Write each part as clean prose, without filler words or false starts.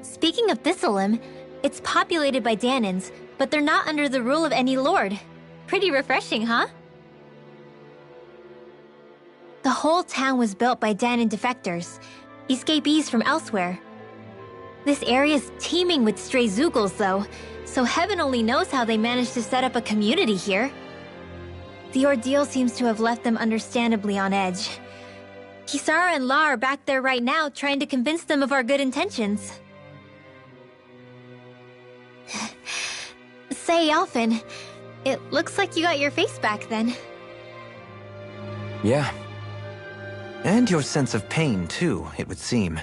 Speaking of Thistleum, it's populated by Danans, but they're not under the rule of any lord. Pretty refreshing, huh? The whole town was built by Danan defectors, escapees from elsewhere. This area's teeming with stray Zeugles, though, so heaven only knows how they managed to set up a community here. The ordeal seems to have left them understandably on edge. Kisara and La are back there right now trying to convince them of our good intentions. Say, Alphen, it looks like you got your face back then. Yeah. And your sense of pain, too, it would seem.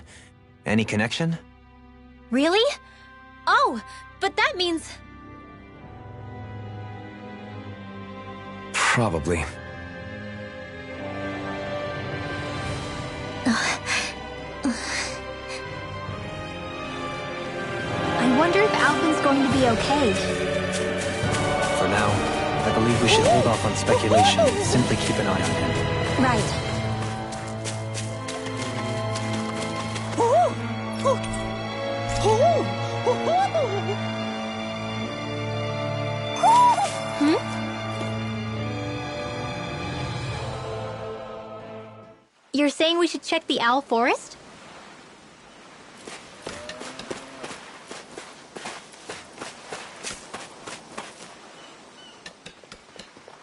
Any connection? Really? Oh, but that means... Probably. I wonder if Alphen's going to be okay. For now, I believe we should hold off on speculation and simply keep an eye on him. Right. You're saying we should check the Owl Forest?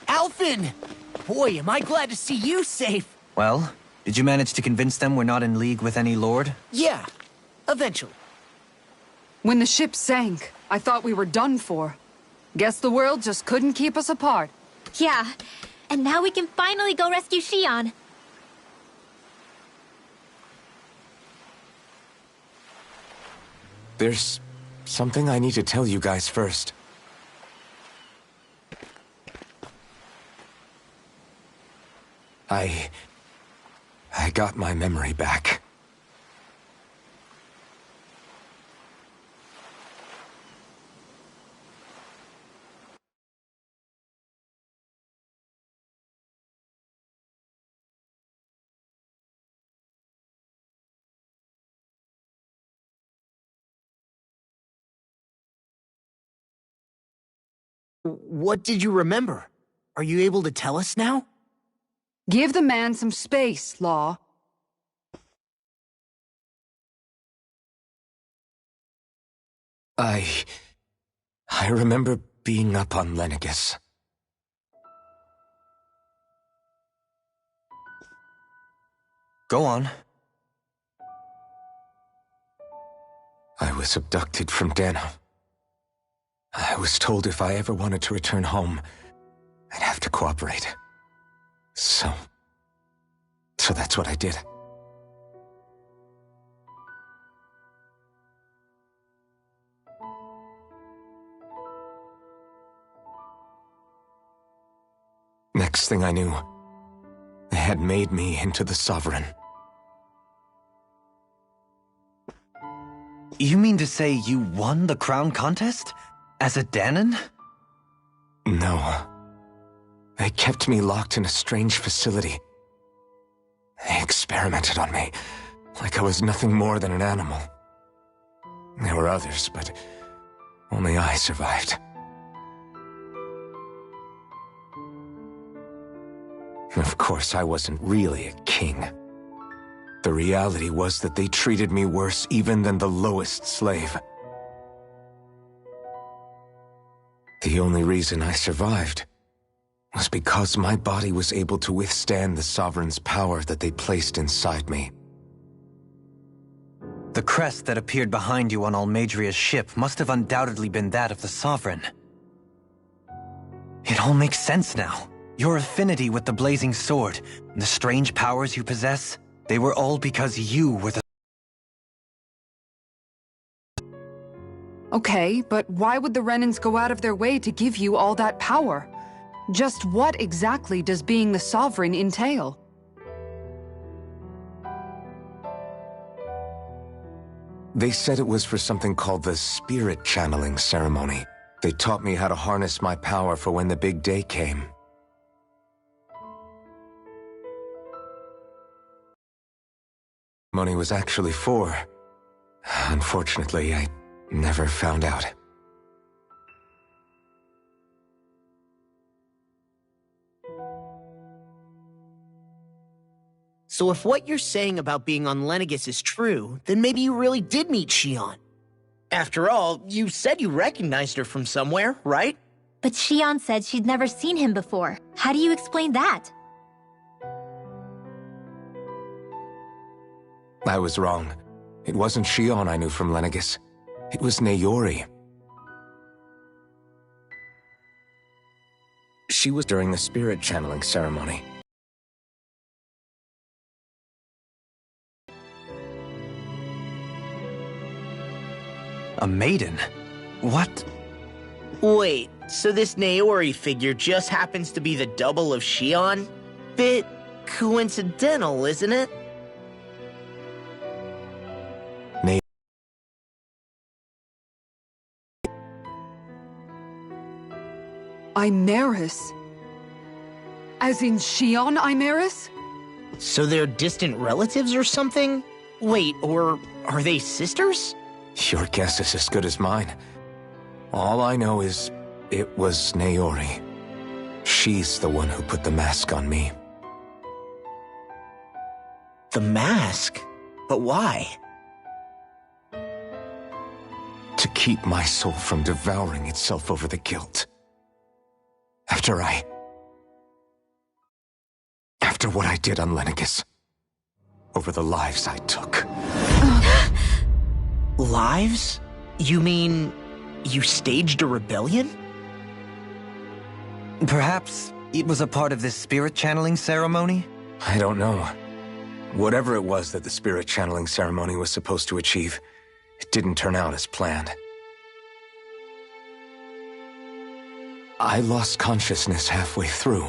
Alphen! Boy, am I glad to see you safe. Well, did you manage to convince them we're not in league with any lord? Yeah, eventually. When the ship sank, I thought we were done for. Guess the world just couldn't keep us apart. Yeah, and now we can finally go rescue Xion. There's something I need to tell you guys first. I got my memory back. What did you remember? Are you able to tell us now? Give the man some space, Law. I remember being up on Lenegis. Go on. I was abducted from Dana. I was told if I ever wanted to return home, I'd have to cooperate. So that's what I did. Next thing I knew, they had made me into the Sovereign. You mean to say you won the crown contest? As a Danan? No. They kept me locked in a strange facility. They experimented on me, like I was nothing more than an animal. There were others, but only I survived. Of course, I wasn't really a king. The reality was that they treated me worse even than the lowest slave. The only reason I survived was because my body was able to withstand the Sovereign's power that they placed inside me. The crest that appeared behind you on Almeidria's ship must have undoubtedly been that of the Sovereign. It all makes sense now. Your affinity with the Blazing Sword, and the strange powers you possess, they were all because you were the... Okay, but why would the Renans go out of their way to give you all that power? Just what exactly does being the Sovereign entail? They said it was for something called the Spirit Channeling Ceremony. They taught me how to harness my power for when the big day came. Money was actually for. Unfortunately, I never found out. So if what you're saying about being on Lenegis is true, then maybe you really did meet Xion. After all, you said you recognized her from somewhere, right? But Xion said she'd never seen him before. How do you explain that? I was wrong. It wasn't Xion I knew from Lenegis. It was Naori. She was during the Spirit Channeling Ceremony. A maiden? What? Wait, so this Naori figure just happens to be the double of Xion? Bit coincidental, isn't it? Imerys? As in Xion Imerys? So they're distant relatives or something? Wait, or are they sisters? Your guess is as good as mine. All I know is it was Naori. She's the one who put the mask on me. The mask? But why? To keep my soul from devouring itself over the guilt. After what I did on Lenegis. Over the lives I took. Lives? You mean you staged a rebellion? Perhaps it was a part of this spirit channeling ceremony? I don't know. Whatever it was that the spirit channeling ceremony was supposed to achieve, it didn't turn out as planned. I lost consciousness halfway through.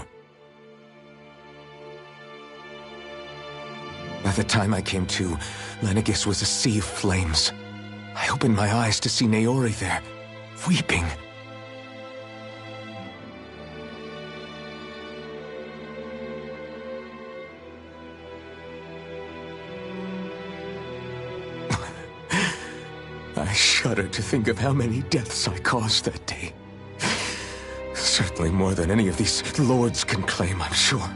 By the time I came to, Lenegis was a sea of flames. I opened my eyes to see Naori there, weeping. I shudder to think of how many deaths I caused that day. Certainly more than any of these lords can claim, I'm sure.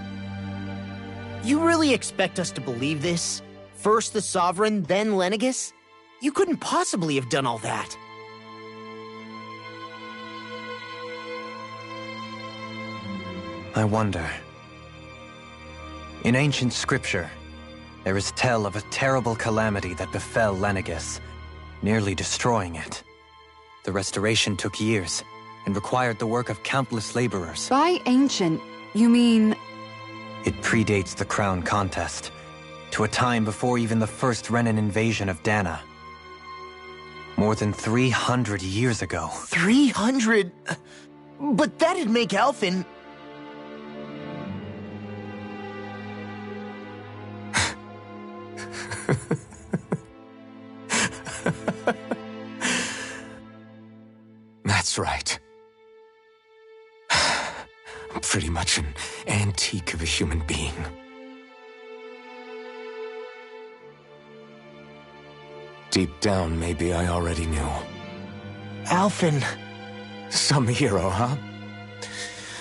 You really expect us to believe this? First the Sovereign, then Lenegis? You couldn't possibly have done all that. I wonder. In ancient scripture, there is tell of a terrible calamity that befell Lenegis, nearly destroying it. The restoration took years, and required the work of countless laborers. By ancient, you mean... It predates the crown contest, to a time before even the first Renan invasion of Dana. More than 300 years ago. 300? But that'd make Alphen... That's right. I'm pretty much an antique of a human being. Deep down, maybe I already knew. Alphen... Some hero, huh?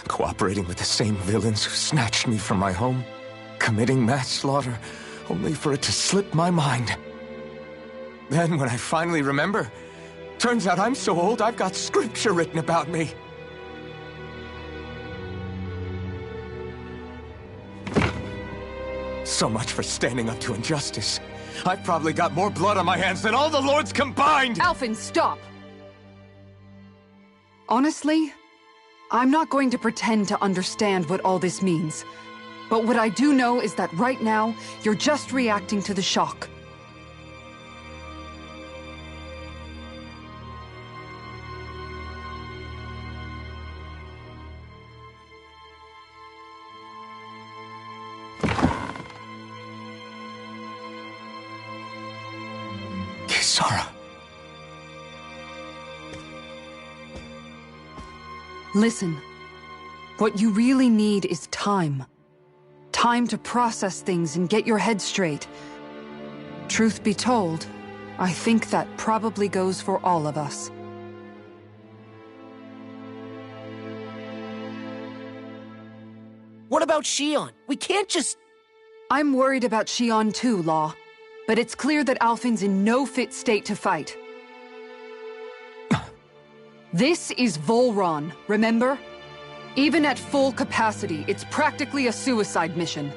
Cooperating with the same villains who snatched me from my home, committing mass slaughter, only for it to slip my mind. Then, when I finally remember, turns out I'm so old I've got scripture written about me. So much for standing up to injustice. I've probably got more blood on my hands than all the lords combined! Alphen, stop! Honestly, I'm not going to pretend to understand what all this means. But what I do know is that right now, you're just reacting to the shock. Kisara. Listen. What you really need is time. Time to process things and get your head straight. Truth be told, I think that probably goes for all of us. What about Shion? We can't just... I'm worried about Shion too, Law. But it's clear that Alphen's in no fit state to fight. This is Volron, remember? Even at full capacity, it's practically a suicide mission.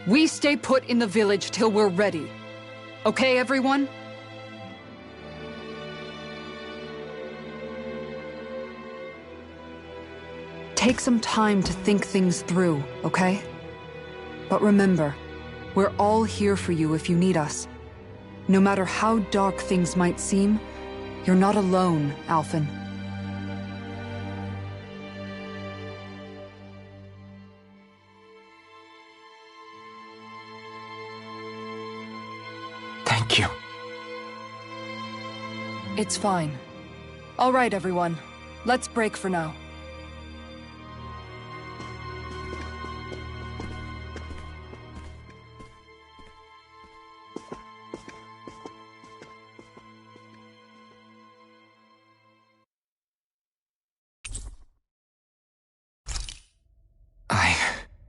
We stay put in the village till we're ready. Okay, everyone? Take some time to think things through, okay? But remember, we're all here for you if you need us. No matter how dark things might seem, you're not alone, Alphen. Thank you. It's fine. All right, everyone. Let's break for now.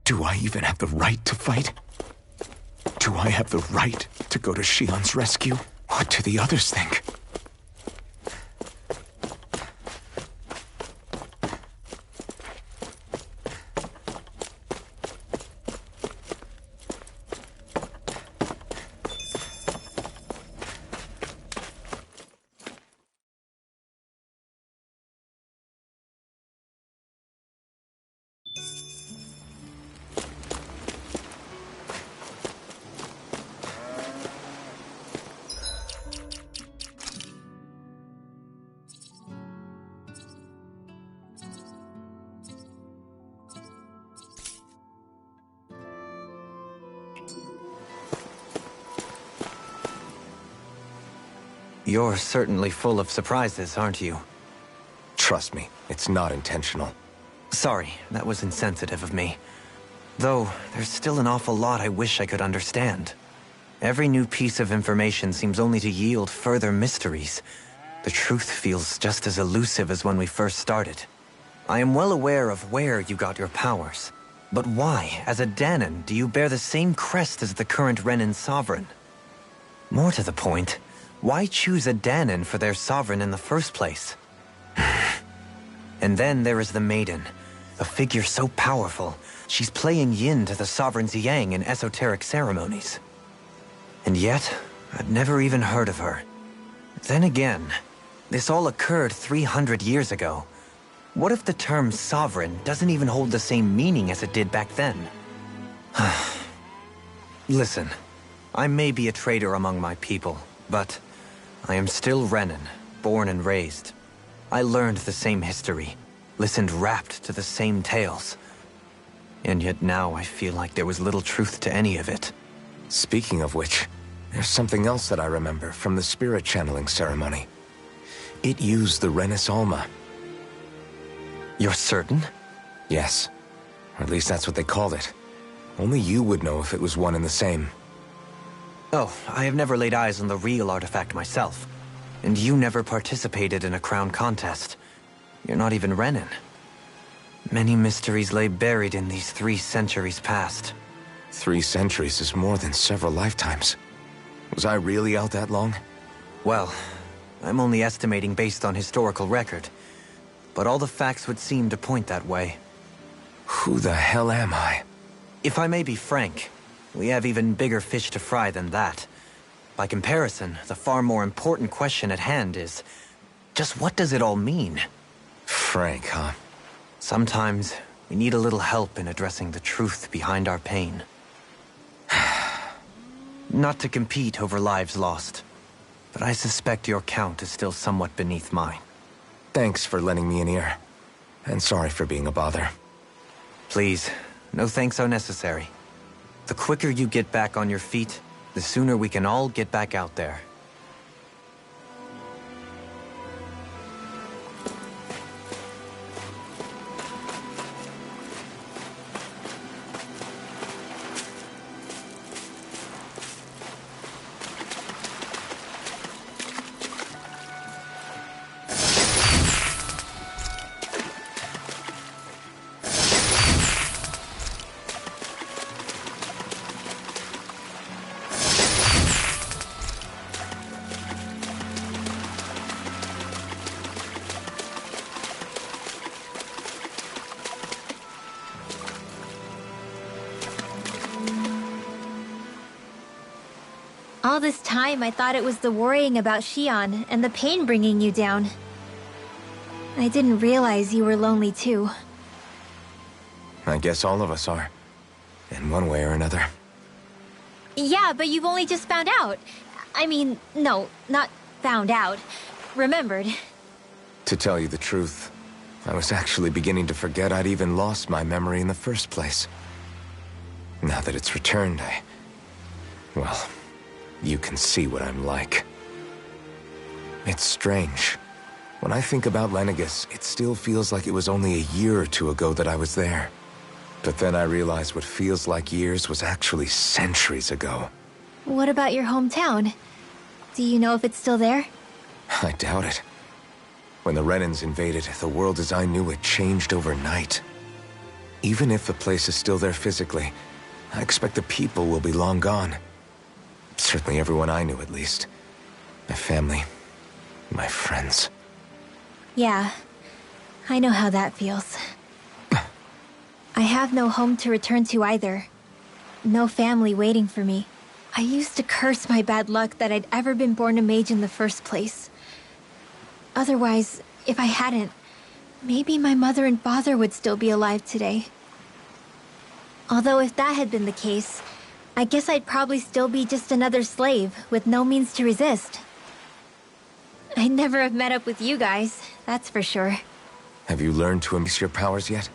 Do I even have the right to fight? Do I have the right to go to Shion's rescue? What do the others think? You're certainly full of surprises, aren't you? Trust me, it's not intentional. Sorry, that was insensitive of me. Though, there's still an awful lot I wish I could understand. Every new piece of information seems only to yield further mysteries. The truth feels just as elusive as when we first started. I am well aware of where you got your powers. But why, as a Dahnan, do you bear the same crest as the current Renan sovereign? More to the point, why choose a Dahnan for their sovereign in the first place? And then there is the Maiden, a figure so powerful, she's playing yin to the sovereign's yang in esoteric ceremonies. And yet, I've never even heard of her. Then again, this all occurred 300 years ago. What if the term sovereign doesn't even hold the same meaning as it did back then? Listen, I may be a traitor among my people, but I am still Renan, born and raised. I learned the same history, listened rapt to the same tales. And yet now I feel like there was little truth to any of it. Speaking of which, there's something else that I remember from the spirit channeling ceremony. It used the Renis Alma. You're certain? Yes. Or at least that's what they called it. Only you would know if it was one and the same. Oh, I have never laid eyes on the real artifact myself. And you never participated in a crown contest. You're not even Renan. Many mysteries lay buried in these 3 centuries past. 3 centuries is more than several lifetimes. Was I really out that long? Well, I'm only estimating based on historical record. But all the facts would seem to point that way. Who the hell am I? If I may be frank, we have even bigger fish to fry than that. By comparison, the far more important question at hand is, just what does it all mean? Frank, huh? Sometimes we need a little help in addressing the truth behind our pain. Not to compete over lives lost, but I suspect your count is still somewhat beneath mine. Thanks for lending me an ear. And sorry for being a bother. Please, no thanks are necessary. The quicker you get back on your feet, the sooner we can all get back out there. All this time, I thought it was the worrying about Xion and the pain bringing you down. I didn't realize you were lonely too. I guess all of us are. In one way or another. Yeah, but you've only just found out. I mean, no, not found out. Remembered. To tell you the truth, I was actually beginning to forget I'd even lost my memory in the first place. Now that it's returned, well, you can see what I'm like. It's strange. When I think about Lenegis, it still feels like it was only a year or two ago that I was there. But then I realized what feels like years was actually centuries ago. What about your hometown? Do you know if it's still there? I doubt it. When the Renans invaded, the world as I knew it changed overnight. Even if the place is still there physically, I expect the people will be long gone. Certainly everyone I knew, at least. My family, my friends. Yeah, I know how that feels. I have no home to return to either. No family waiting for me. I used to curse my bad luck that I'd ever been born a mage in the first place. Otherwise, if I hadn't, maybe my mother and father would still be alive today. Although if that had been the case, I guess I'd probably still be just another slave with no means to resist. I'd never have met up with you guys, that's for sure. Have you learned to embrace your powers yet?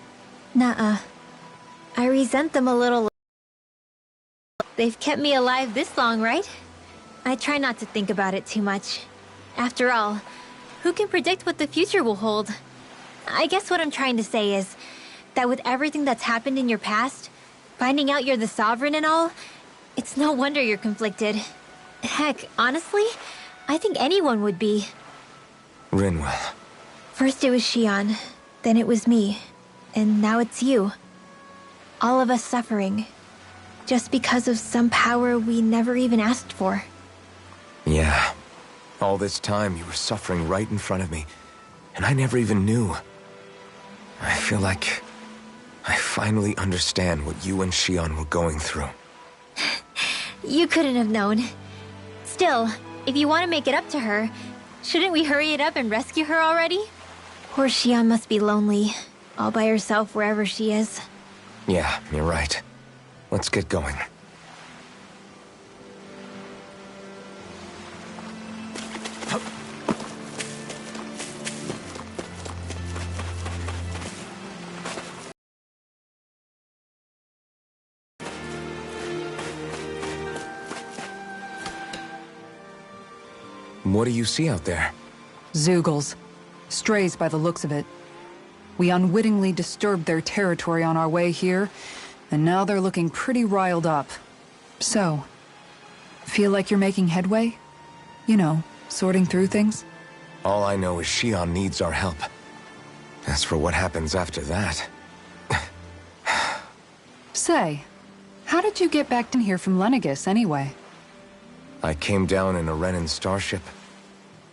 Nuh-uh. I resent them a little. They've kept me alive this long, right? I try not to think about it too much. After all, who can predict what the future will hold? I guess what I'm trying to say is that with everything that's happened in your past, finding out you're the Sovereign and all, it's no wonder you're conflicted. Heck, honestly, I think anyone would be. Rinwell. First it was Xion, then it was me, and now it's you. All of us suffering, just because of some power we never even asked for. Yeah. All this time you were suffering right in front of me, and I never even knew. I feel like I finally understand what you and Xion were going through. You couldn't have known. Still, if you want to make it up to her, shouldn't we hurry it up and rescue her already? Poor Xion must be lonely, all by herself wherever she is. Yeah, you're right. Let's get going. What do you see out there? Zeugles. Strays by the looks of it. We unwittingly disturbed their territory on our way here, and now they're looking pretty riled up. So, feel like you're making headway? You know, sorting through things? All I know is Xion needs our help. As for what happens after that... Say, how did you get back in here from Lenegis, anyway? I came down in a Renan starship.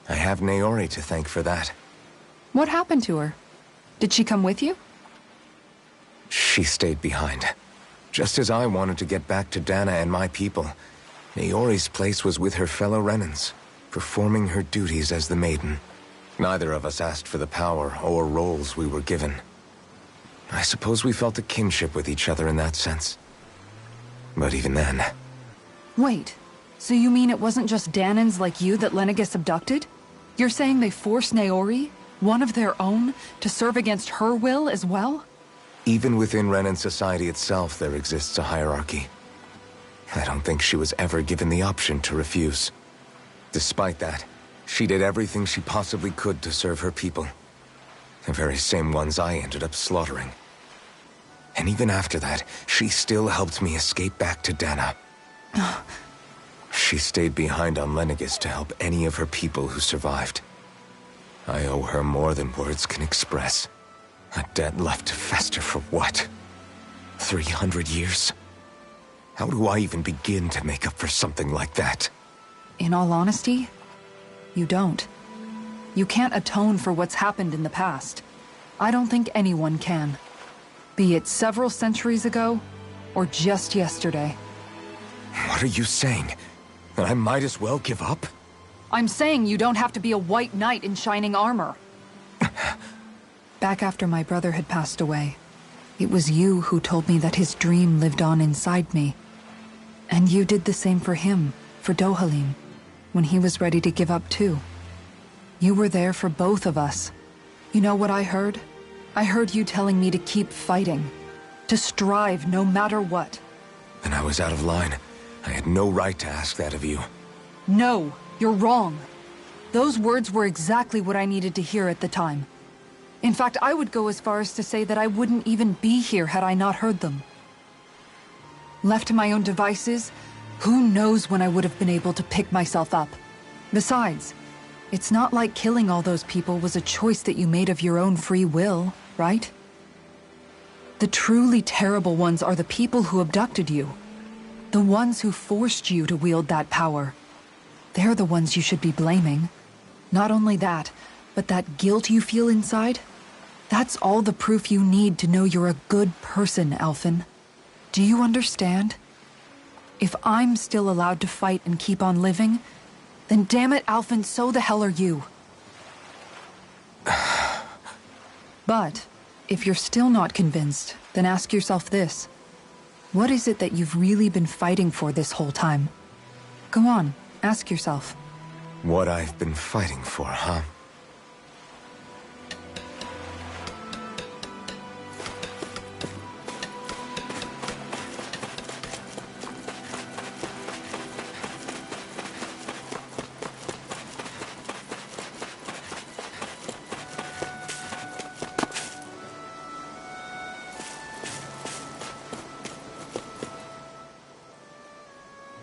I have Naori to thank for that. What happened to her? Did she come with you? She stayed behind. Just as I wanted to get back to Dana and my people, Naori's place was with her fellow Renans, performing her duties as the Maiden. Neither of us asked for the power or roles we were given. I suppose we felt a kinship with each other in that sense. But even then... Wait, so you mean it wasn't just Dahnans like you that Lenegis abducted? You're saying they forced Naori, one of their own, to serve against her will as well? Even within Renan society itself, there exists a hierarchy. I don't think she was ever given the option to refuse. Despite that, she did everything she possibly could to serve her people. The very same ones I ended up slaughtering. And even after that, she still helped me escape back to Dahna. She stayed behind on Lenegis to help any of her people who survived. I owe her more than words can express. A debt left to fester for what? 300 years? How do I even begin to make up for something like that? In all honesty, you don't. You can't atone for what's happened in the past. I don't think anyone can. Be it several centuries ago, or just yesterday. What are you saying? That I might as well give up? I'm saying you don't have to be a white knight in shining armor. Back after my brother had passed away, it was you who told me that his dream lived on inside me. And you did the same for him, for Dohalim, when he was ready to give up too. You were there for both of us. You know what I heard? I heard you telling me to keep fighting, to strive no matter what. Then I was out of line. I had no right to ask that of you. No, you're wrong. Those words were exactly what I needed to hear at the time. In fact, I would go as far as to say that I wouldn't even be here had I not heard them. Left to my own devices, who knows when I would have been able to pick myself up. Besides, it's not like killing all those people was a choice that you made of your own free will, right? The truly terrible ones are the people who abducted you. The ones who forced you to wield that power. They're the ones you should be blaming. Not only that, but that guilt you feel inside, that's all the proof you need to know you're a good person, Alphen. Do you understand? If I'm still allowed to fight and keep on living, then damn it, Alphen, so the hell are you. But, if you're still not convinced, then ask yourself this. What is it that you've really been fighting for this whole time? Go on, ask yourself. What I've been fighting for, huh?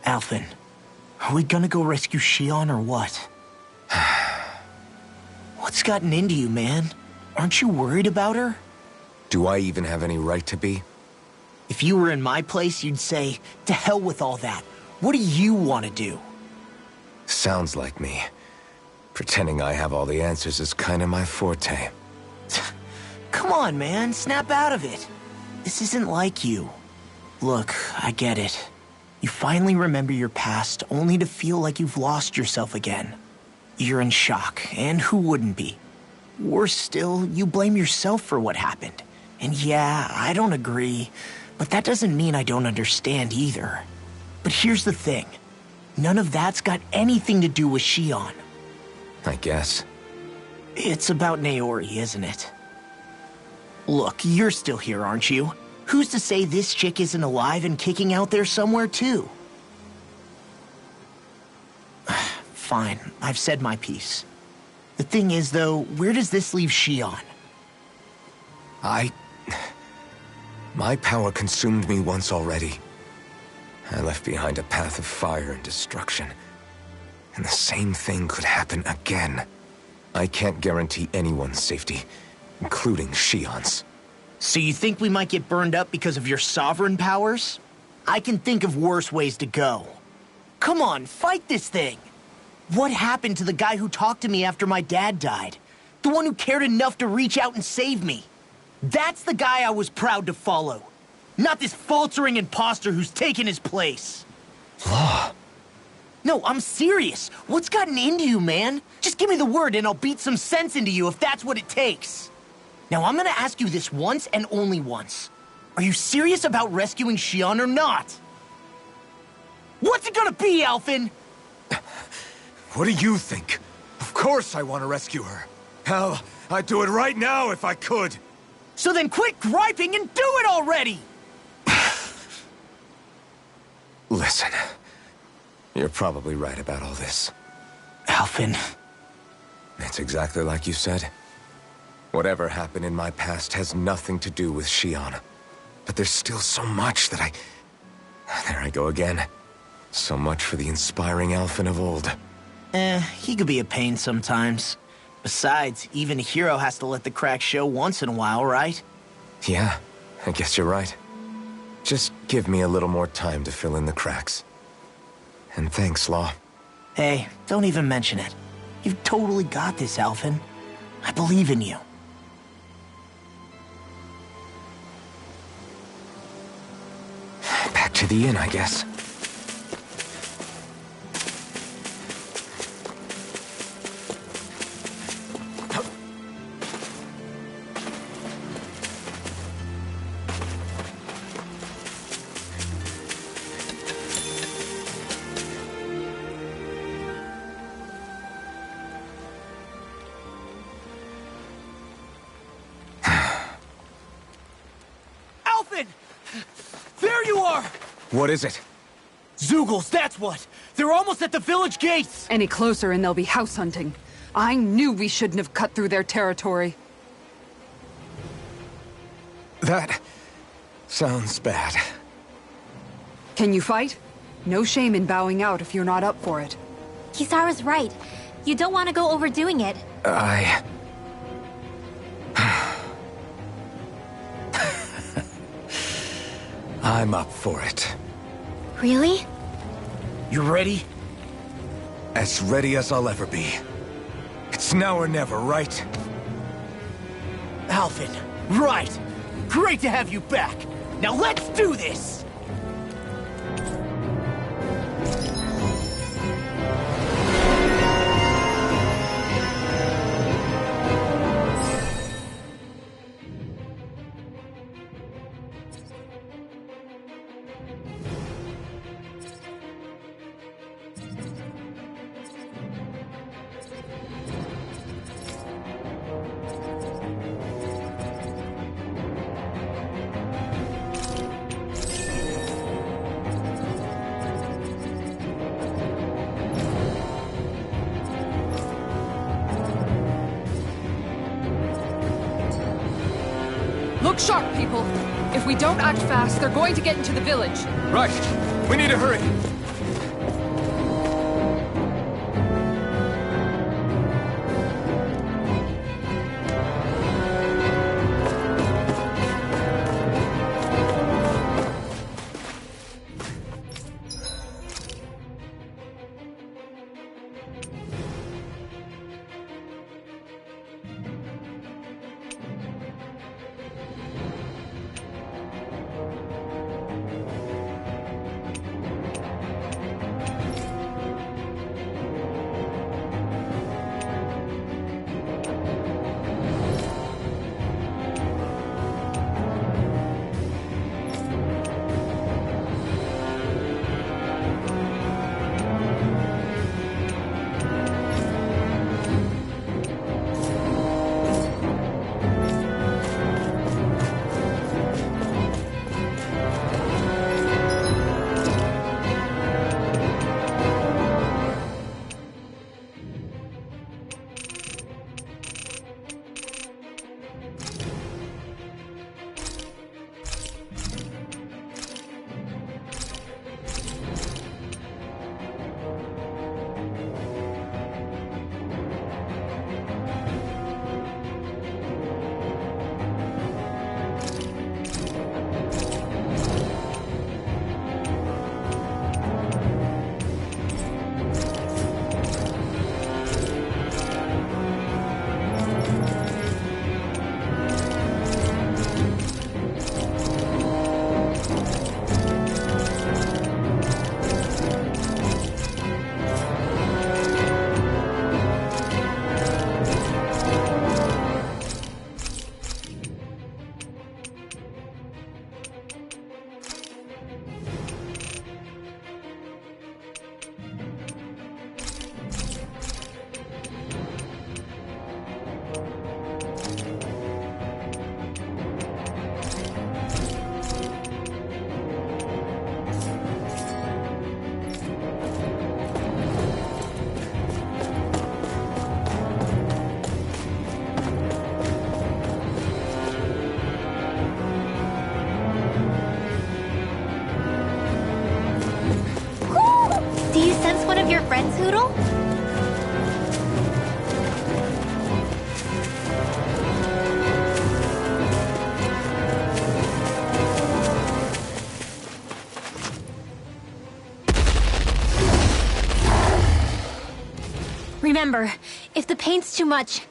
Alphen, are we gonna go rescue Shion or what? What's gotten into you, man? Aren't you worried about her? Do I even have any right to be? If you were in my place, you'd say, to hell with all that. What do you want to do? Sounds like me. Pretending I have all the answers is kinda my forte. Come on, man, snap out of it. This isn't like you. Look, I get it. You finally remember your past, only to feel like you've lost yourself again. You're in shock, and who wouldn't be? Worse still, you blame yourself for what happened. And yeah, I don't agree, but that doesn't mean I don't understand either. But here's the thing. None of that's got anything to do with Shion. I guess. It's about Naori, isn't it? Look, you're still here, aren't you? Who's to say this chick isn't alive and kicking out there somewhere, too? Fine, I've said my piece. The thing is, though, where does this leave Shion? My power consumed me once already. I left behind a path of fire and destruction. And the same thing could happen again. I can't guarantee anyone's safety, including Shion's. So you think we might get burned up because of your sovereign powers? I can think of worse ways to go. Come on, fight this thing! What happened to the guy who talked to me after my dad died? The one who cared enough to reach out and save me? That's the guy I was proud to follow. Not this faltering imposter who's taken his place. Law. No, I'm serious. What's gotten into you, man? Just give me the word and I'll beat some sense into you if that's what it takes. Now I'm gonna ask you this once and only once. Are you serious about rescuing Xion or not? What's it gonna be, Alphen? What do you think? Of course I want to rescue her. Hell, I'd do it right now if I could. So then quit griping and do it already! Listen, you're probably right about all this. Alphen. It's exactly like you said. Whatever happened in my past has nothing to do with Xion. But there's still so much that There I go again. So much for the inspiring Alphen of old. He could be a pain sometimes. Besides, even a hero has to let the cracks show once in a while, right? Yeah, I guess you're right. Just give me a little more time to fill in the cracks. And thanks, Law. Hey, don't even mention it. You've totally got this, Alphen. I believe in you. Back to the inn, I guess. Alphen! There you are! What is it? Zeugles, that's what! They're almost at the village gates! Any closer and they'll be house hunting. I knew we shouldn't have cut through their territory. That sounds bad. Can you fight? No shame in bowing out if you're not up for it. Kisara's right. You don't want to go overdoing it. I'm up for it. Really? You ready? As ready as I'll ever be. It's now or never, right? Alphen, right! Great to have you back! Now let's do this! Look sharp, people. If we don't act fast, they're going to get into the village. Right. We need to hurry. friends, Hootle? Remember, if the pain's too much...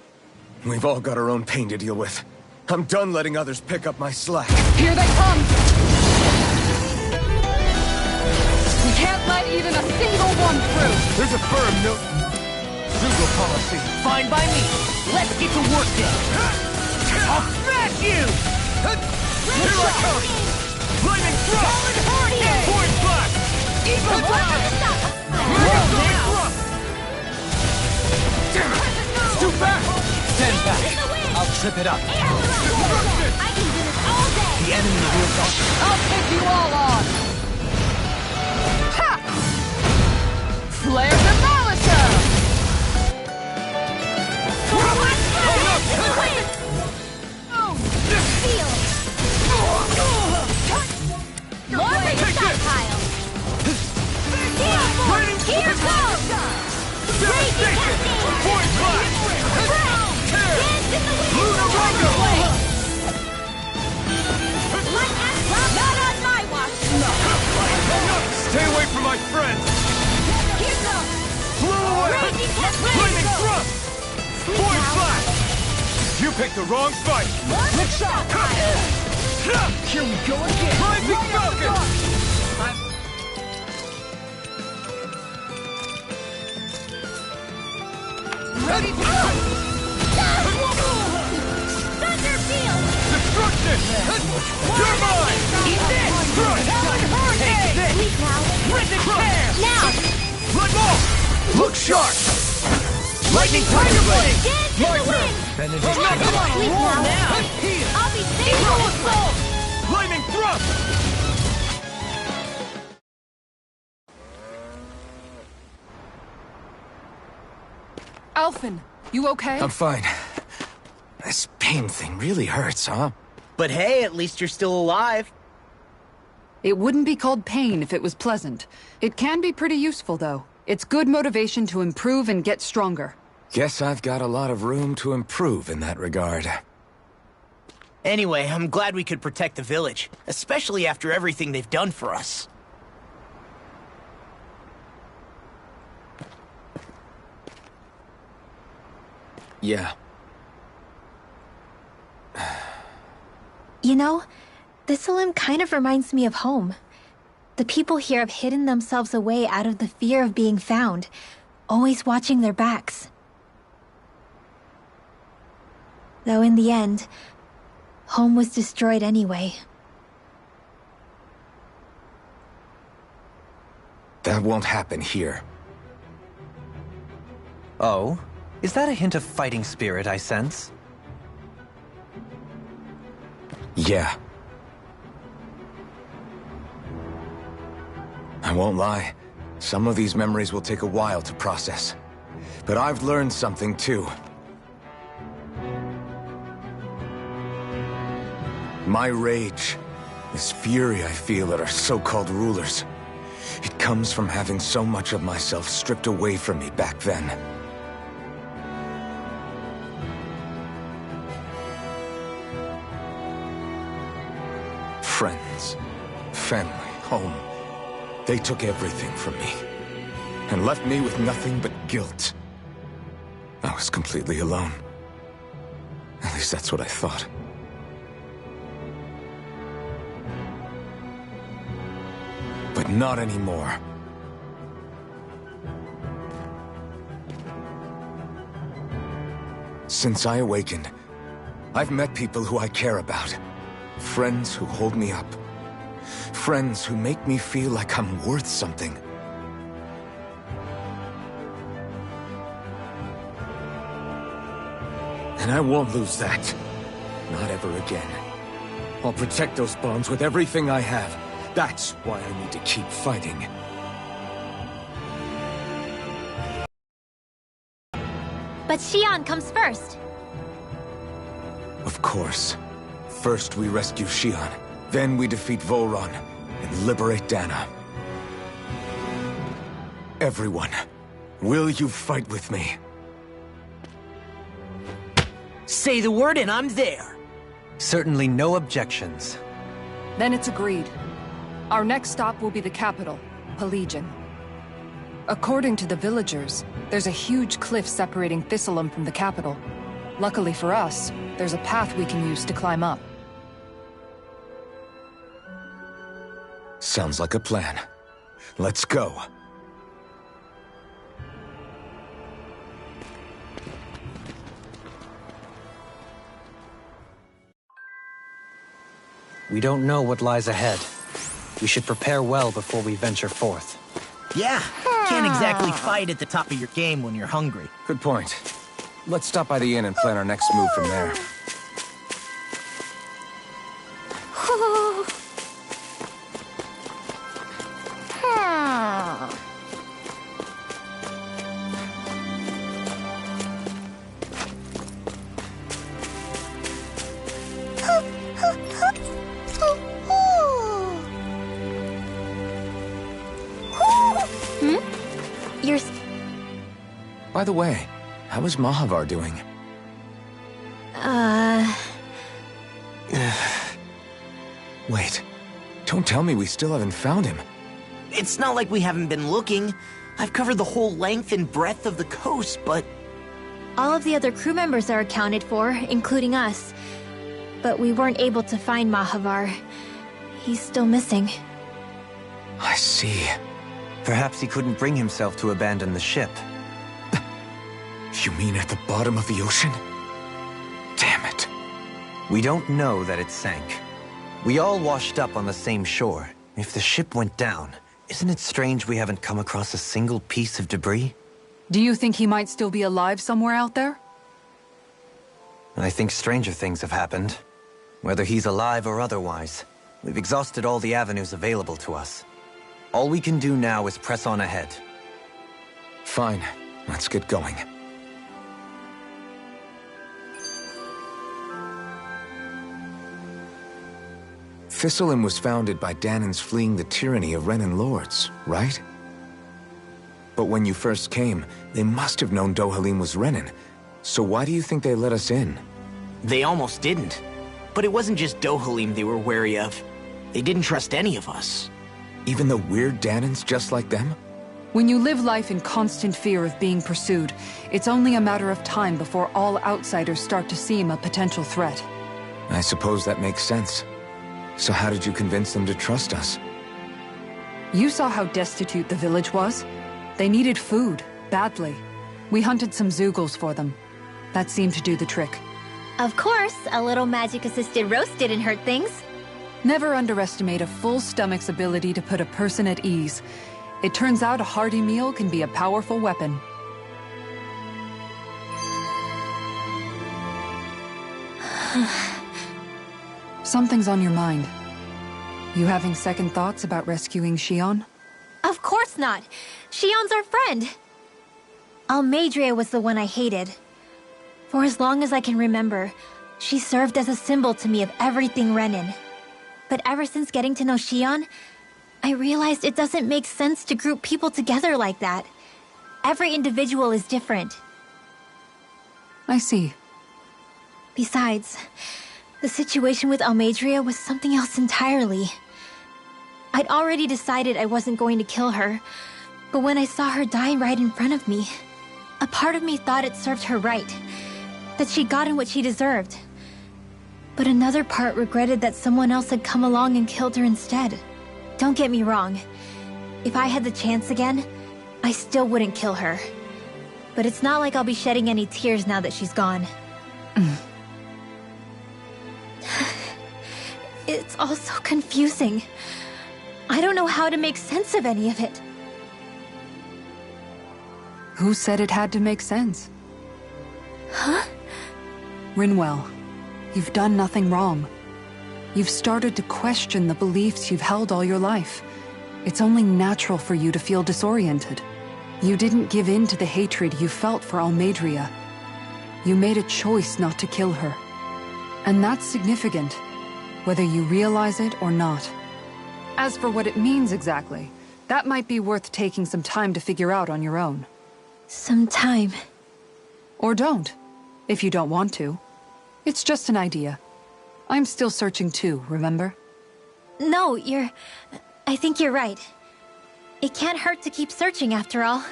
We've all got our own pain to deal with. I'm done letting others pick up my slack. Here they come! We can't let even a single one through! There's a firm no... Zoogle policy. Fine by me. Let's get to work then. I'll smash you! Here I come! Lightning thrust! Point blast! Eagle blast! Damn it! It's too fast! Stand back. I'll trip it up. I can do this all day! The enemy wields off. I'll take you all on! Ha! Flare Demolisher! Feel! More for your stockpile! Here goes! Devastation! Point blast! Dance in the wind! Lunar Rondo! Not on my watch! Stay away from my friends! Here goes! Blew away! Raging Cat Lightning Blaze! thrust! Point blast! You picked the wrong fight! More for your stockpile! Here we go again. Rising Falcon! Ready to go! Thunderfield! Destruction! You're mine! Eat this! Take this! Sleep now! Prison tear! Now! Let go! Look sharp! Lightning Tiger Blade! Dance in the wind! Benedict. Sleep now! I'll be faithful as well! Lightning thrust! Alphen, you okay? I'm fine. This pain thing really hurts, huh? But hey, at least you're still alive. It wouldn't be called pain if it was pleasant. It can be pretty useful, though. It's good motivation to improve and get stronger. Guess I've got a lot of room to improve in that regard. Anyway, I'm glad we could protect the village, especially after everything they've done for us. Yeah. You know, this Olim kind of reminds me of home. The people here have hidden themselves away out of the fear of being found, always watching their backs. Though in the end, home was destroyed anyway. That won't happen here. Oh? Is that a hint of fighting spirit I sense? Yeah. I won't lie. Some of these memories will take a while to process. But I've learned something too. My rage, this fury I feel at our so-called rulers, it comes from having so much of myself stripped away from me back then. Friends, family, home. They took everything from me, and left me with nothing but guilt. I was completely alone. At least that's what I thought. But not anymore. Since I awakened, I've met people who I care about. Friends who hold me up. Friends who make me feel like I'm worth something. And I won't lose that. Not ever again. I'll protect those bonds with everything I have. That's why I need to keep fighting. But Xion comes first. Of course. First we rescue Xion, then we defeat Volron, and liberate Dana. Everyone, Will you fight with me? Say the word and I'm there. Certainly no objections. Then it's agreed. Our next stop will be the capital, Pelegion. According to the villagers, there's a huge cliff separating Thistleum from the capital. Luckily for us, there's a path we can use to climb up. Sounds like a plan. Let's go. We don't know what lies ahead. We should prepare well before we venture forth. Yeah, can't exactly fight at the top of your game when you're hungry. Good point. Let's stop by the inn and plan our next move from there. By the way, how is Mahavar doing? Wait, don't tell me we still haven't found him. It's not like we haven't been looking. I've covered the whole length and breadth of the coast, but... All of the other crew members are accounted for, including us. But we weren't able to find Mahavar. He's still missing. I see. Perhaps he couldn't bring himself to abandon the ship. You mean at the bottom of the ocean? Damn it. We don't know that it sank. We all washed up on the same shore. If the ship went down, isn't it strange we haven't come across a single piece of debris? Do you think he might still be alive somewhere out there? I think stranger things have happened. Whether he's alive or otherwise, we've exhausted all the avenues available to us. All we can do now is press on ahead. Fine, let's get going. Thistleum was founded by Danan's fleeing the tyranny of Renan lords, right? But when you first came, they must have known Dohalim was Renan. So why do you think they let us in? They almost didn't. But it wasn't just Dohalim they were wary of. They didn't trust any of us. Even though we're Danans just like them? When you live life in constant fear of being pursued, it's only a matter of time before all outsiders start to seem a potential threat. I suppose that makes sense. So how did you convince them to trust us? You saw how destitute the village was. They needed food, badly. We hunted some Zeugles for them. That seemed to do the trick. Of course, a little magic-assisted roast didn't hurt things. Never underestimate a full stomach's ability to put a person at ease. It turns out a hearty meal can be a powerful weapon. Something's on your mind. You having second thoughts about rescuing Xion? Of course not. Xion's our friend. Almeidrea was the one I hated. For as long as I can remember, she served as a symbol to me of everything Renan. But ever since getting to know Xion, I realized it doesn't make sense to group people together like that. Every individual is different. I see. Besides, the situation with Almeidrea was something else entirely. I'd already decided I wasn't going to kill her, but when I saw her die right in front of me, a part of me thought it served her right, that she'd gotten what she deserved. But another part regretted that someone else had come along and killed her instead. Don't get me wrong. If I had the chance again, I still wouldn't kill her. But it's not like I'll be shedding any tears now that she's gone. It's all so confusing. I don't know how to make sense of any of it. Who said it had to make sense? Huh? Rinwell, you've done nothing wrong. You've started to question the beliefs you've held all your life. It's only natural for you to feel disoriented. You didn't give in to the hatred you felt for Almeidrea. You made a choice not to kill her. And that's significant, whether you realize it or not. As for what it means exactly, that might be worth taking some time to figure out on your own. some time. Or don't, if you don't want to. It's just an idea. I'm still searching too, remember? No, I think you're right. It can't hurt to keep searching after all.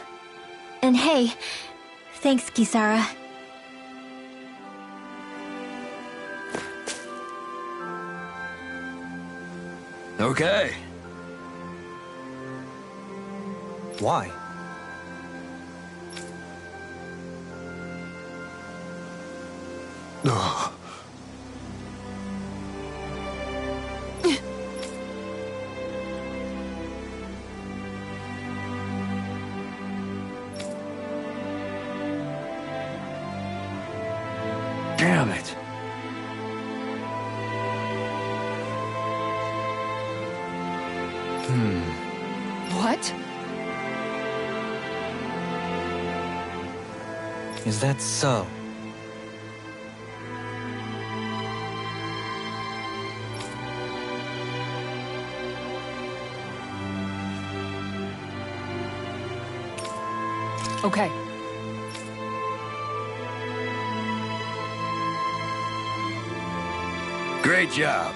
And hey, thanks, Kisara. Okay. Why? Ugh. Damn it. What? Is that so? Okay. Great job.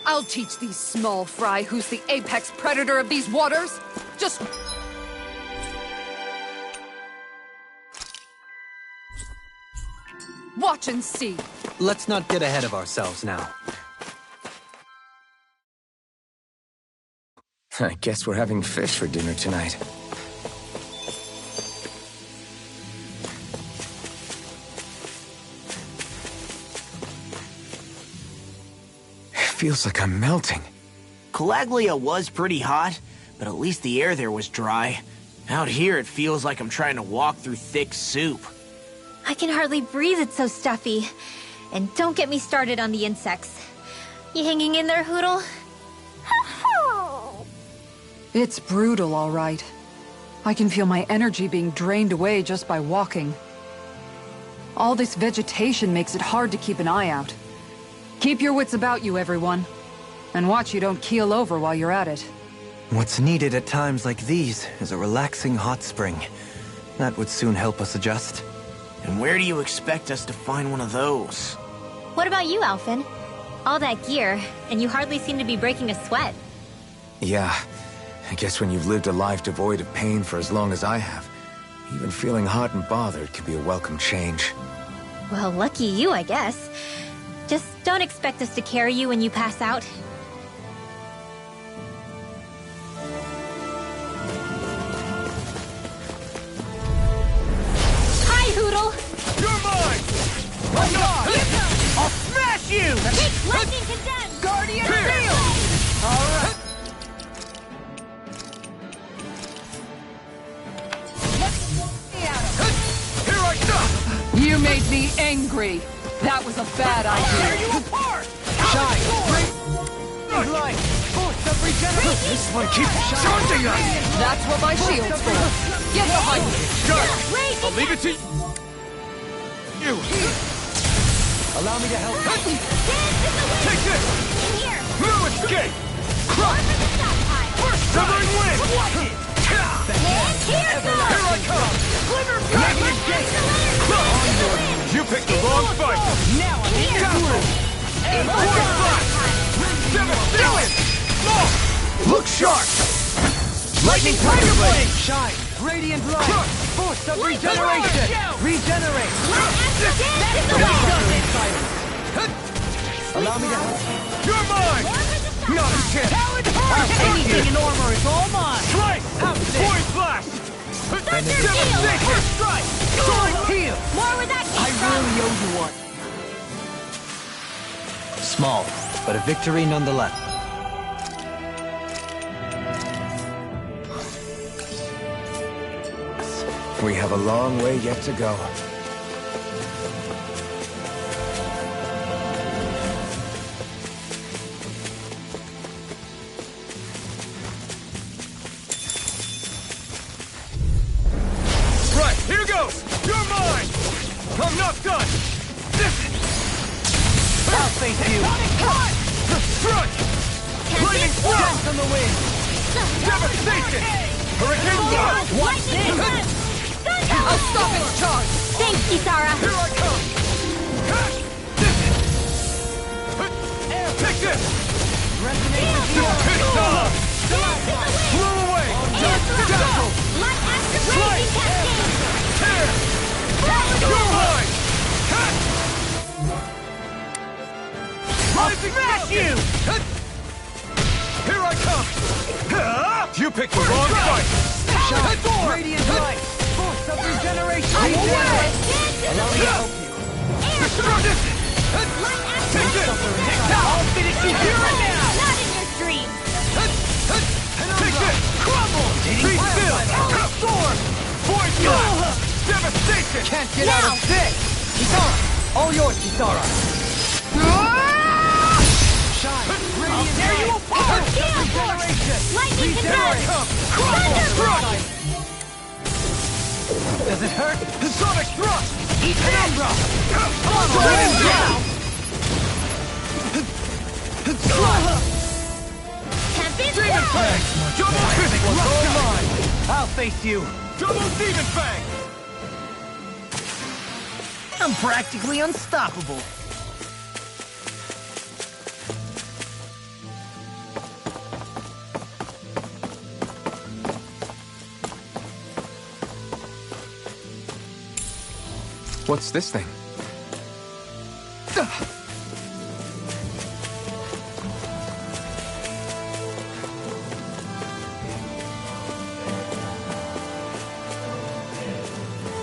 I'll teach these small fry who's the apex predator of these waters. Just... watch and see. Let's not get ahead of ourselves now. I guess we're having fish for dinner tonight. Feels like I'm melting. Calaglia was pretty hot, but at least the air there was dry. Out here, it feels like I'm trying to walk through thick soup. I can hardly breathe, it's so stuffy. And don't get me started on the insects. You hanging in there, Hootle? It's brutal, all right. I can feel my energy being drained away just by walking. All this vegetation makes it hard to keep an eye out. Keep your wits about you, everyone. And watch you don't keel over while you're at it. What's needed at times like these is a relaxing hot spring. That would soon help us adjust. And where do you expect us to find one of those? What about you, Alphen? All that gear, and you hardly seem to be breaking a sweat. Yeah, I guess when you've lived a life devoid of pain for as long as I have, even feeling hot and bothered could be a welcome change. Well, lucky you, I guess. Just don't expect us to carry you when you pass out. Hi, Hootle! You're mine! I'll smash you! Take lightning condemned! Guardian Field! Alright. Here I come! You made me angry. That was a bad Tear idea. you apart! Shine! Light! This one keeps charging us! That's what my shield's for. Get behind me. Got it! I'll leave it to you! Allow me to help. Take this! In here! No escape! Crush! Severing wind! And here goes! Here I come! Glimmer Lightning gate! You picked the wrong fight! Now I'm in here! Force flash! Devastation! Look sharp! Lightning Tiger Blade! Shine! Radiant light! Crush! Force of regeneration! Regenerate! Allow me to help. You're mine! Not a chance! Anything in armor is all mine! Strike! Void flash! Devastation! First strike! Sword heal! More where that I came from! really owe you one. Small, but a victory nonetheless. We have a long way yet to go. Right, here goes! You're mine! I'm not done! This is... face you! Strike! Lightning thrust on the wind! Devastation! Hurricane blast! What's this? I'll stop its charge! Thanks, Kisara. Here I come! Take this! Pistol! Blow away! Dazzle! Light after blazing cascade! Tear! Go high! Rising smash you! Here I come! You picked the wrong fight! Shine! Radiant light! Force of regeneration! Allow me to help you. Destruction! Light after Take this! I'll finish you here and now! Not in your dreams! Take this! Crumble! Be still! Storm! Void blast! Devastation! Can't get out of this! Kisara! All yours, Kisara! Shine! Radiant tear you light! apart! Gale force! Lightning Here I control! come! Thunder Strike! Does it hurt? Sonic thrust! Penumbra! Tempest Demon Fang! Double physical All shot! mine! I'll face you! Double Demon Fang! I'm practically unstoppable. What's this thing?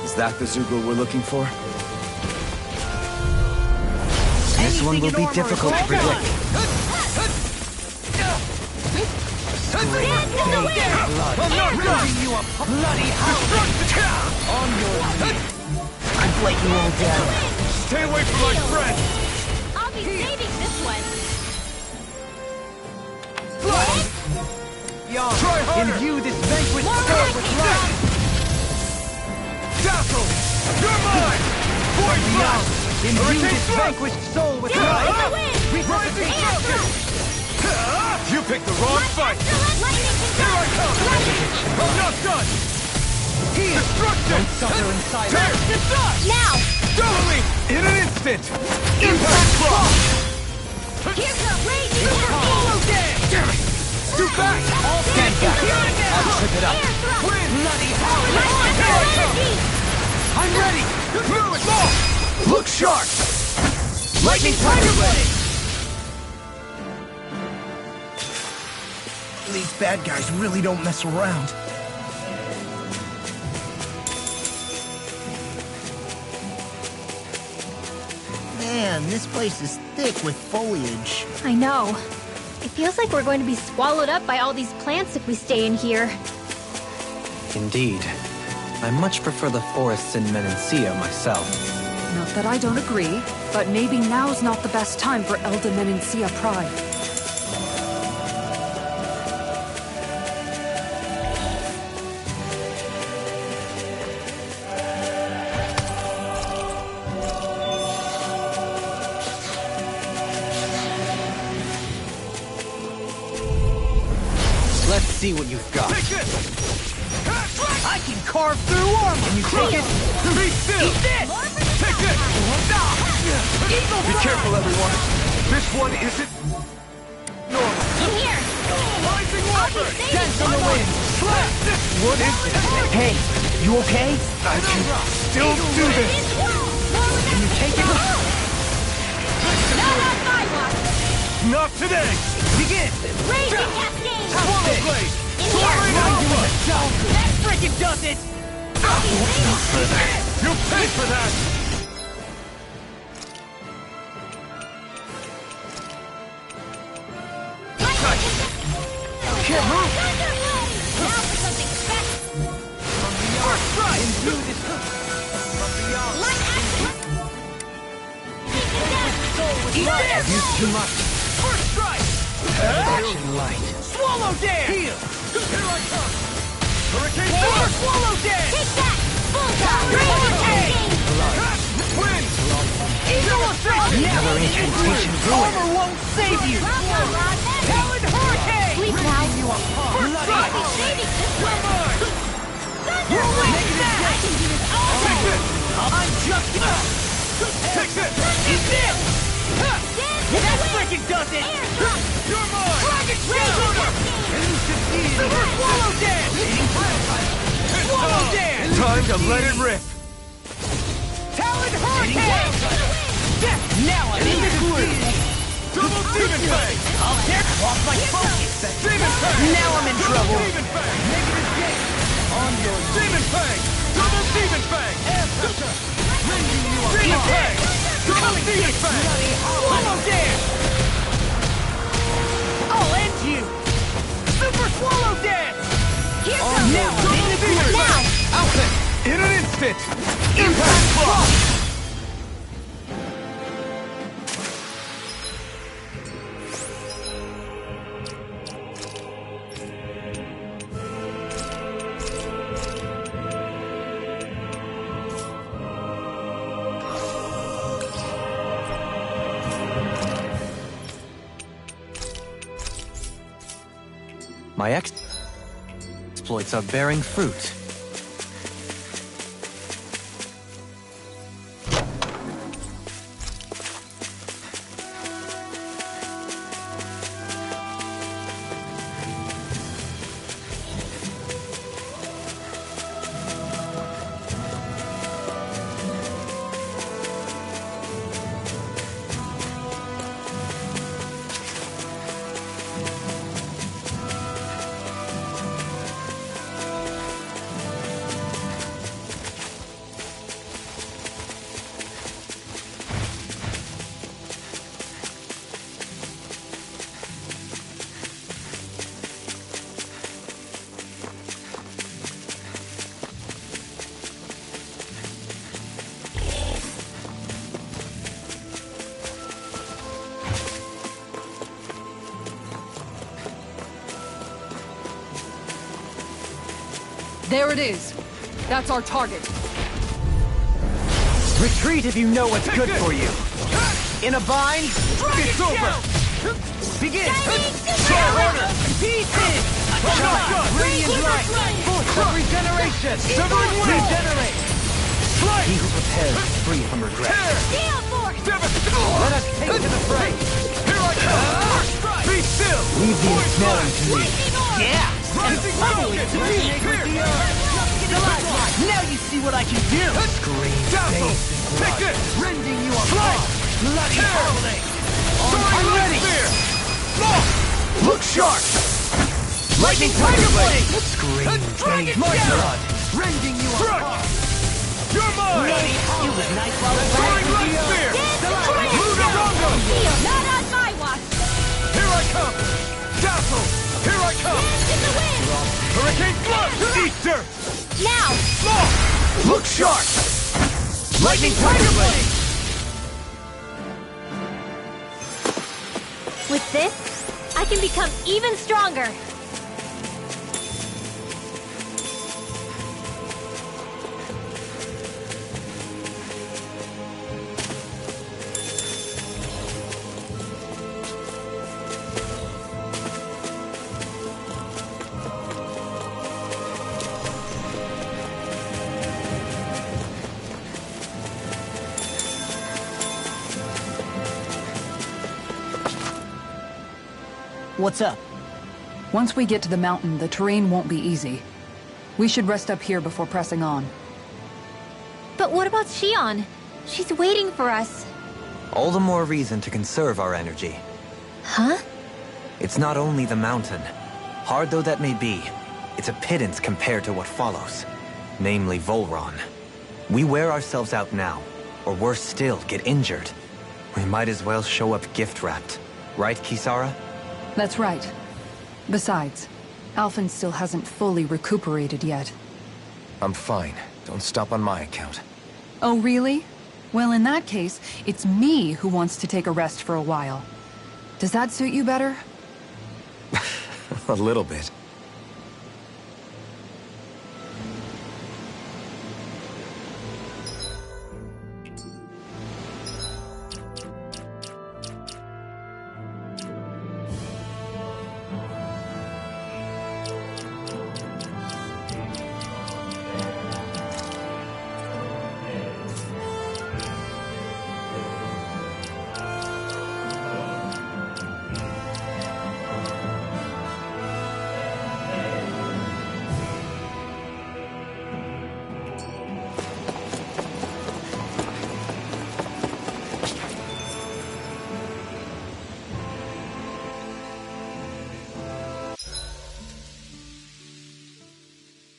Is that the Zugul we're looking for? This one will be difficult to predict. Dance in the wind! I'm not done! You a bloody hound! On your knees! I've let you all down. Stay away from my friend! I'll be saving this one. Yon, Try harder! imbue this vanquished More soul with hacking! light! Dazzle! You're mine! Void blast! Imbue Hurricane this thrust! vanquished soul with Dance in light! the wind! Rising Air thrust! You picked the wrong fight! Lightning Here I control! come! I'm not done! Destruction! Don't suffer in silence! Tear! Now! Double me! In an instant! Impact cross! Here's the raging Follow cascade! dance! Do back! Stand back! I'll trip it up! Air thrust! Win! Bloody Light hound! after energy! I'm ready! Move it! More! Look sharp! Lightning Tiger Blade! These bad guys really don't mess around. Man, this place is thick with foliage. I know. It feels like we're going to be swallowed up by all these plants if we stay in here. Indeed. I much prefer the forests in Menancia myself. Not that I don't agree, but maybe now's not the best time for Elda Menancia Pride. Let's see what you've got. Take this! I can carve through armor! Can you take it? Be still! Take this! Be careful, everyone! This one isn't normal. In here! Rising Wyvern! Dance on the wind! What is this? Hey, you okay? I can still do this! Can you take it? Not on my watch! Not today! Begin! Raging cascade! Swallow Blade! In here! That frickin' does it! You pay for that! Can't move! Now for something special! First strike! Imbue this Light action! I've used too much. First strike! Action light. Swallow dance! Heal! Here I come! Hurricane More Force! swallow dance! Take that! Bullseye! Raging cascade! Win! Eagle Another incantation ruined. Armor won't save you! Talon Hurricane! Sleep now. First strike! I'll be saving this one. You're Thunder! wasting I can do this all Take day. this! I'm just... Take this! Eat this! Dance That away. freaking does it! Air drop. You're mine! Dragon Rage Shell! cascade. Super Swallow Dance! Swallow Dance! Time to let it rip! Talon Hurricane! Now I'm in the groove! Double Demon Fang! I'll tear off my focus! Demon Fang! Now I'm in trouble! Demon Fang! Negative gate! On your Demon Fang! Double Demon Fang! air pressure! Demon Fang! Double Demon Fang! Swallow Dance! I'll end you! Super Swallow Dance! Here Oh, goes. now I'm in the groove! Now. Outlet! In an instant! Impact Block! My exploits are bearing fruit. There it is. That's our target. Retreat if you know what's good for you! In a bind? It's over! Begin! Share order! Pieces! Shotgun! Radiant light! Force of regeneration! Severing Will! Regenerate! Slice! He who prepares is free from regret. Tear! Gale force. Devastation! Let us take to the fray! Here I come! First strike! Be still! Leave the Void ensnaring Blast! to me! Lightning orb. Yeah! Rising Falcon! Here! Now you see what I can do! Scream, Dazzle! face, Take this! rending you Slice! apart! Bloody Tear! hurling! Soaring I'm Light ready! Spear! Lock! Look sharp! Lightning Tiger Blade! Scream, Dragon face, my Shell! blood! Rending you Strike! apart! You're mine! Bloody it was nice while it Soaring lasted. Light Spear! Dance Mudarongo! Not on my watch. Here I come! Dazzle! Here I come! Dance in the wind. Hurricane Flood! Eat dirt! Now. Lock! Look sharp! Lightning Tiger Blade! With this, I can become even stronger. What's up? Once we get to the mountain, the terrain won't be easy. We should rest up here before pressing on. But what about Shion? She's waiting for us. All the more reason to conserve our energy. Huh? It's not only the mountain. Hard though that may be, it's a pittance compared to what follows. Namely Volron. We wear ourselves out now, or worse still, get injured. We might as well show up gift-wrapped. Right, Kisara? That's right. Besides, Alphen still hasn't fully recuperated yet. I'm fine. Don't stop on my account. Oh, really? Well, in that case, it's me who wants to take a rest for a while. Does that suit you better? A little bit.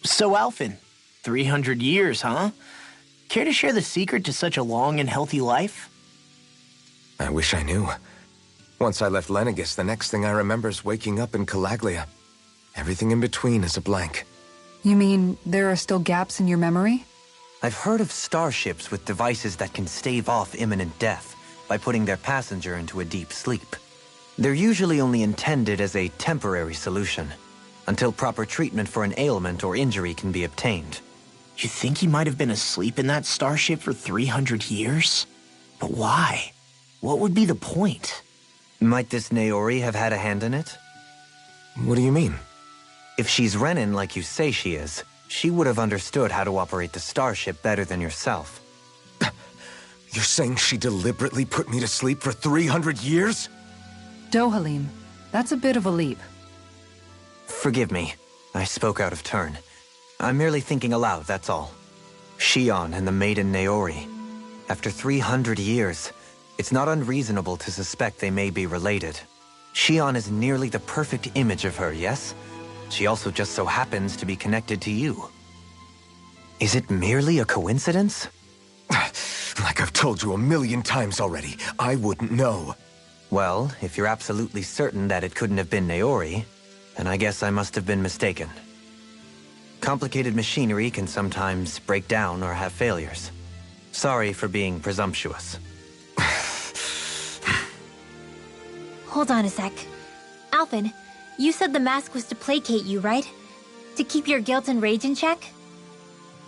So, Alphen, 300 years, huh? Care to share the secret to such a long and healthy life? I wish I knew. Once I left Lenegis, the next thing I remember is waking up in Calaglia. Everything in between is a blank. You mean there are still gaps in your memory? I've heard of starships with devices that can stave off imminent death by putting their passenger into a deep sleep. They're usually only intended as a temporary solution, until proper treatment for an ailment or injury can be obtained. You think he might have been asleep in that starship for 300 years? But why? What would be the point? Might this Naori have had a hand in it? What do you mean? If she's Renin like you say she is, she would have understood how to operate the starship better than yourself. You're saying she deliberately put me to sleep for 300 years? Dohalim, that's a bit of a leap. Forgive me. I spoke out of turn. I'm merely thinking aloud, that's all. Shion and the maiden Naori. After 300 years, it's not unreasonable to suspect they may be related. Shion is nearly the perfect image of her, yes? She also just so happens to be connected to you. Is it merely a coincidence? Like I've told you 1,000,000 times already, I wouldn't know. Well, if you're absolutely certain that it couldn't have been Naori, then I guess I must have been mistaken. Complicated machinery can sometimes break down or have failures. Sorry for being presumptuous. Hold on a sec. Alphen, you said the mask was to placate you, right? To keep your guilt and rage in check?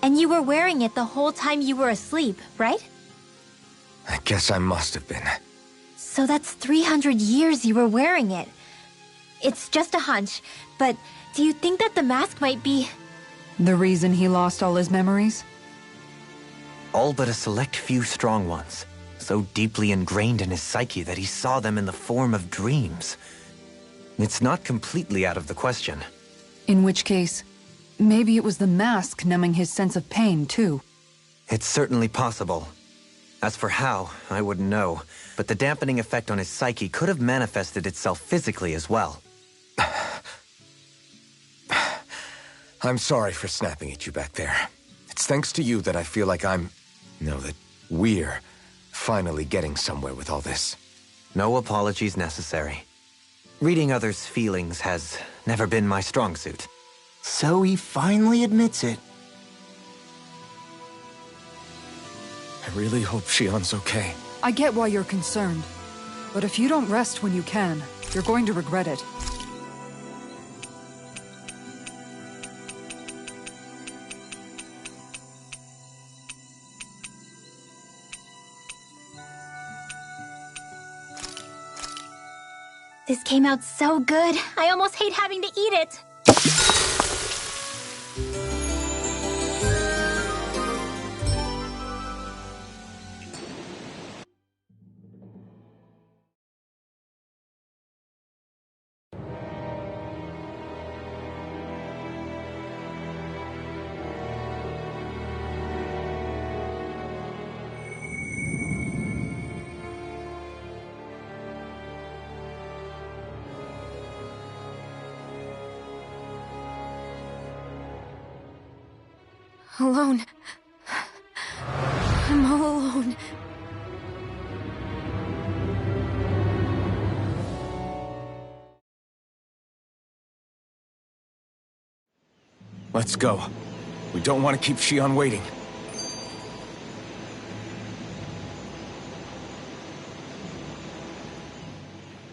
And you were wearing it the whole time you were asleep, right? I guess I must have been. So that's 300 years you were wearing it. It's just a hunch, but do you think that the mask might be... The reason he lost all his memories? All but a select few strong ones, so deeply ingrained in his psyche that he saw them in the form of dreams. It's not completely out of the question. In which case, maybe it was the mask numbing his sense of pain, too. It's certainly possible. As for how, I wouldn't know, but the dampening effect on his psyche could have manifested itself physically as well. I'm sorry for snapping at you back there. It's thanks to you that I feel like that we're finally getting somewhere with all this. No apologies necessary. Reading others' feelings has never been my strong suit. So he finally admits it. I really hope Shion's okay. I get why you're concerned. But if you don't rest when you can, you're going to regret it. This came out so good, I almost hate having to eat it. Alone. I'm all alone. Let's go. We don't want to keep Shion waiting.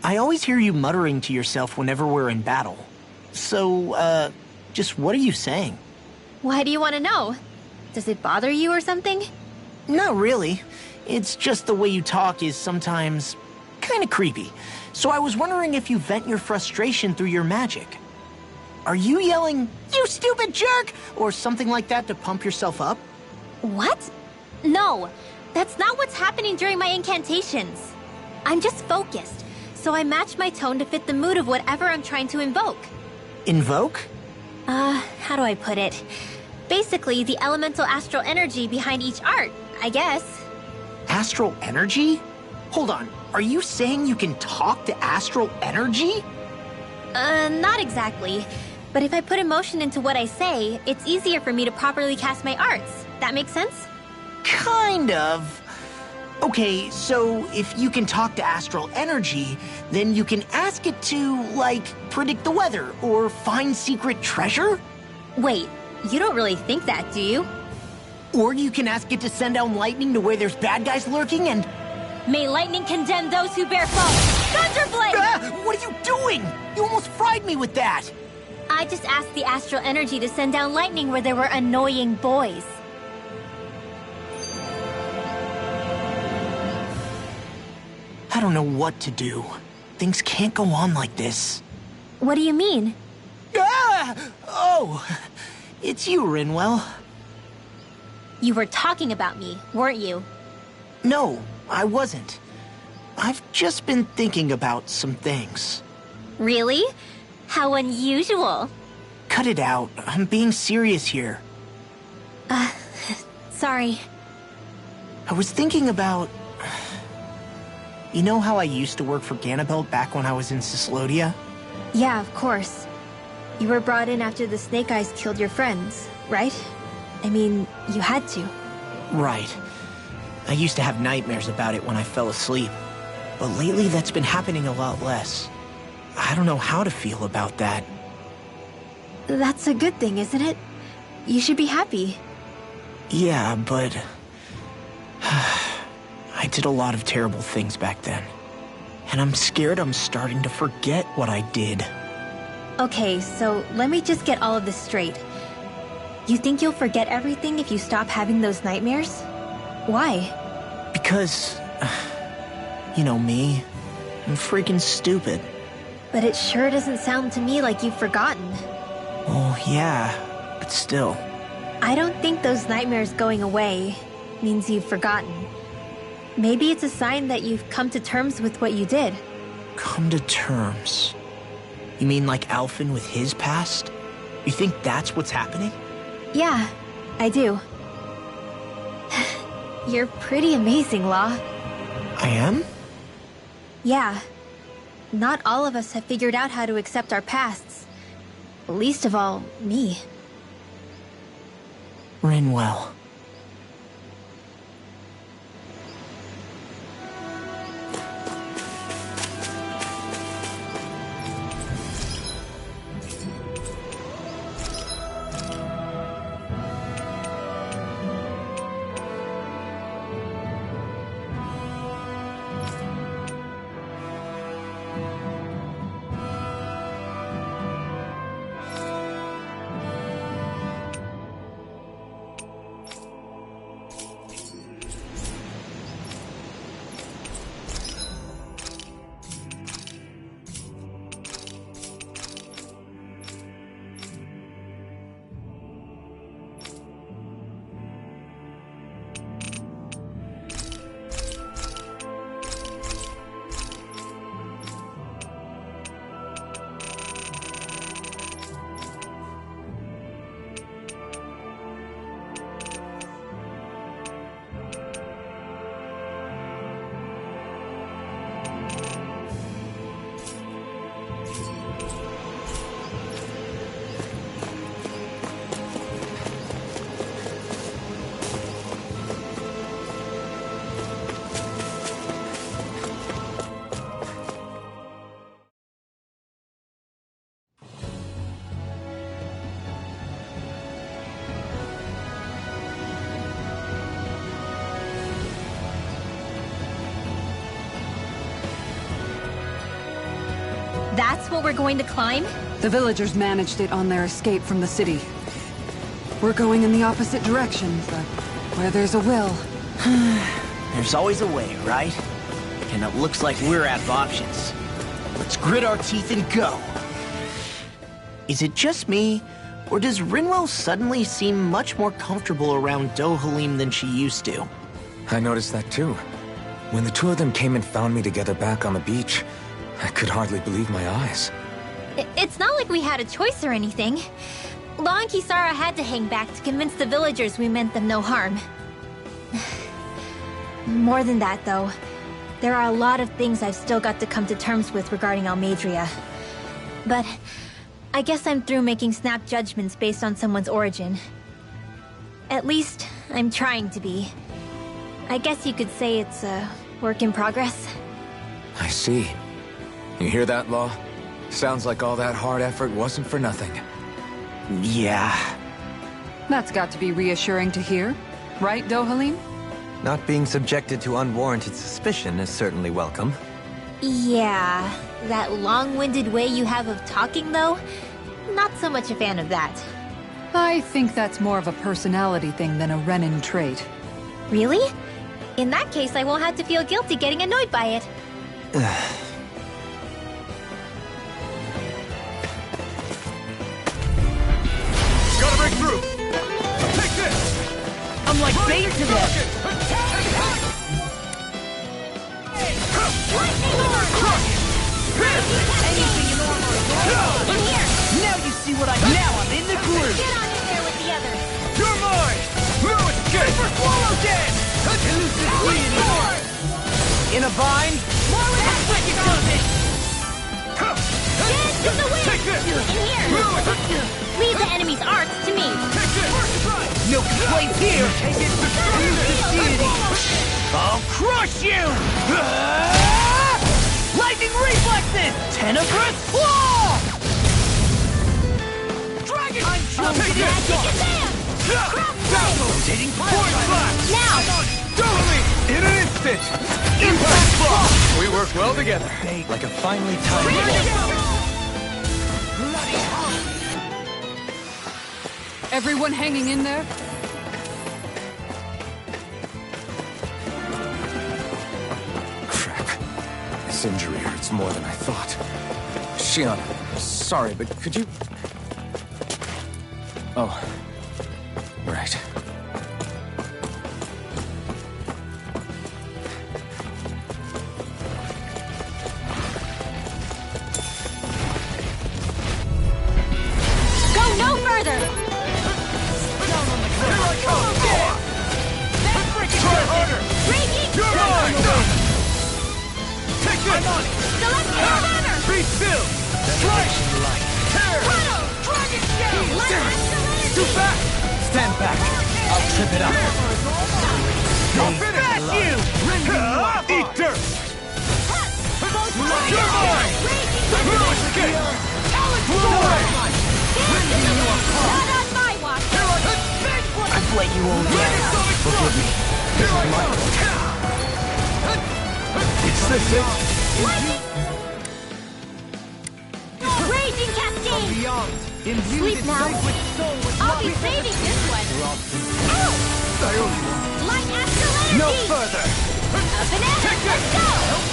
I always hear you muttering to yourself whenever we're in battle. So, just what are you saying? Why do you want to know? Does it bother you or something? Not really. It's just the way you talk is sometimes kind of creepy. So I was wondering if you vent your frustration through your magic. Are you yelling, "You stupid jerk," or something like that to pump yourself up? What? No, that's not what's happening during my incantations. I'm just focused, so I match my tone to fit the mood of whatever I'm trying to invoke. Invoke? How do I put it? Basically, the elemental astral energy behind each art, I guess. Astral energy? Hold on, are you saying you can talk to astral energy? Not exactly. But if I put emotion into what I say, it's easier for me to properly cast my arts. That makes sense? Kind of. Okay, so if you can talk to astral energy, then you can ask it to, like, predict the weather or find secret treasure? Wait, you don't really think that, do you? Or you can ask it to send down lightning to where there's bad guys lurking and... May lightning condemn those who bear false! Thunderblade! What are you doing? You almost fried me with that! I just asked the astral energy to send down lightning where there were annoying boys. I don't know what to do. Things can't go on like this. What do you mean? Ah! Oh, it's you, Rinwell. You were talking about me, weren't you? No, I wasn't. I've just been thinking about some things. Really? How unusual. Cut it out. I'm being serious here. Sorry. I was thinking about... You know how I used to work for Ganabelt back when I was in Cyslodia? Yeah, of course. You were brought in after the Snake Eyes killed your friends, right? I mean, you had to. Right. I used to have nightmares about it when I fell asleep. But lately that's been happening a lot less. I don't know how to feel about that. That's a good thing, isn't it? You should be happy. Yeah, but... I did a lot of terrible things back then. And I'm scared I'm starting to forget what I did. Okay, so let me just get all of this straight. You think you'll forget everything if you stop having those nightmares? Why? Because... You know me. I'm freaking stupid. But it sure doesn't sound to me like you've forgotten. Oh, yeah. But still. I don't think those nightmares going away means you've forgotten. Maybe it's a sign that you've come to terms with what you did. Come to terms? You mean like Alphen with his past? You think that's what's happening? Yeah, I do. You're pretty amazing, Law. I am? Yeah. Not all of us have figured out how to accept our pasts. Least of all, me. Rinwell. That's what we're going to climb? The villagers managed it on their escape from the city. We're going in the opposite direction, but where there's a will... There's always a way, right? And it looks like we're out of options. Let's grit our teeth and go. Is it just me, or does Rinwell suddenly seem much more comfortable around Dohalim than she used to? I noticed that too. When the two of them came and found me together back on the beach, I could hardly believe my eyes. It's not like we had a choice or anything. Law and Kisara had to hang back to convince the villagers we meant them no harm. More than that, though, there are a lot of things I've still got to come to terms with regarding Almeidrea. But I guess I'm through making snap judgments based on someone's origin. At least, I'm trying to be. I guess you could say it's a work in progress. I see. You hear that, Law? Sounds like all that hard effort wasn't for nothing. Yeah. That's got to be reassuring to hear. Right, Dohalim? Not being subjected to unwarranted suspicion is certainly welcome. Yeah, that long-winded way you have of talking, though? Not so much a fan of that. I think that's more of a personality thing than a Renin trait. Really? In that case, I won't have to feel guilty getting annoyed by it. Gotta break through! Take this! I'm like bait to them! Now you see what now I'm in the groove! Get on in there with the others! You're mine! No escape! For swallow dead! Elusive deity! In a bind? That's like it does it! Get to the wind! Take this! In here! Leave the enemy's arts to me! Take this! No complaints here! Take it! Elusive deity! I'll crush you! Lightning reflexes! Tenebrous claw! Dragon! I'm Take chosen! this! Rotating Point flash! Now! Dohalim! In an instant! Impact block! We work well together. Like a finely timed waltz. Everyone hanging in there? Crap. This injury hurts more than I thought. Shion, sorry, but could you... Oh. Right. Go no further! Here I come! Try harder! Raging! You're mine! Take this! Celestial banner! Be still! Strike! Tear! Tunnel! Dragon scale! Too fast! Stand back. I'll trip it up. I'll finish you! Eat dirt! You're mine! No escape! Away! Not on my watch! I've let you all down. Forgive me. Here I come! It's this it? Raging cascade! Sleep now. I'll be saving this one. Light after No energy! further! Banana, let's go!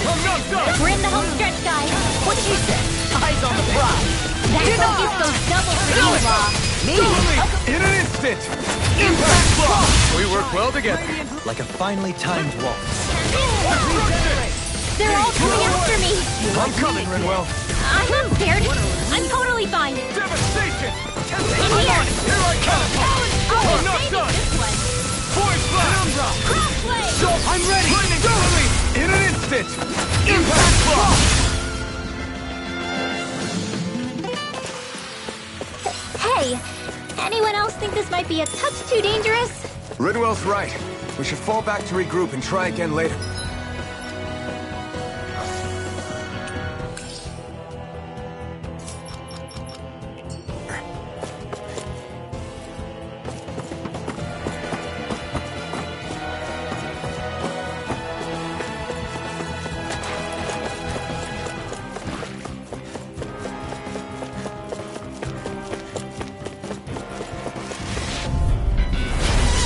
I'm not done! We're in the home stretch, guys. What you said? Eyes on the prize. That focus goes double for you, Law. Dohalim! In an instant! Impact block! We work well together. Like a finely timed waltz. They're all coming after me. I'm coming, Rinwell. I'm not scared. I'm totally fine. Devastation! In here. Here I come! Oh, I'm not saving done! this one. Void flash! Crossblade. So I'm ready! Lightning Dohalim! In an instant! Impact block! Hey, anyone else think this might be a touch too dangerous? Ridwell's right. We should fall back to regroup and try again later.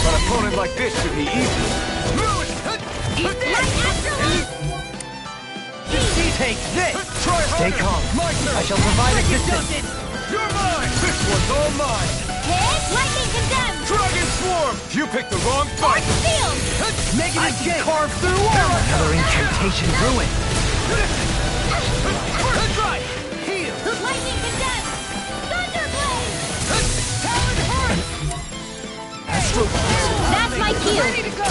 An opponent like this should be easy. Take this. Try Stay harder! calm. My turn! I shall provide assistance. You're mine! This one's all mine! Hit lightning condemned. Dragon Swarm! You picked the wrong fight! Field. Negative J. Carve through armor. Another incantation ruined. Right! Heal. Lightning condemned. Thunderblade. Astral. That's my cue. Ready to go.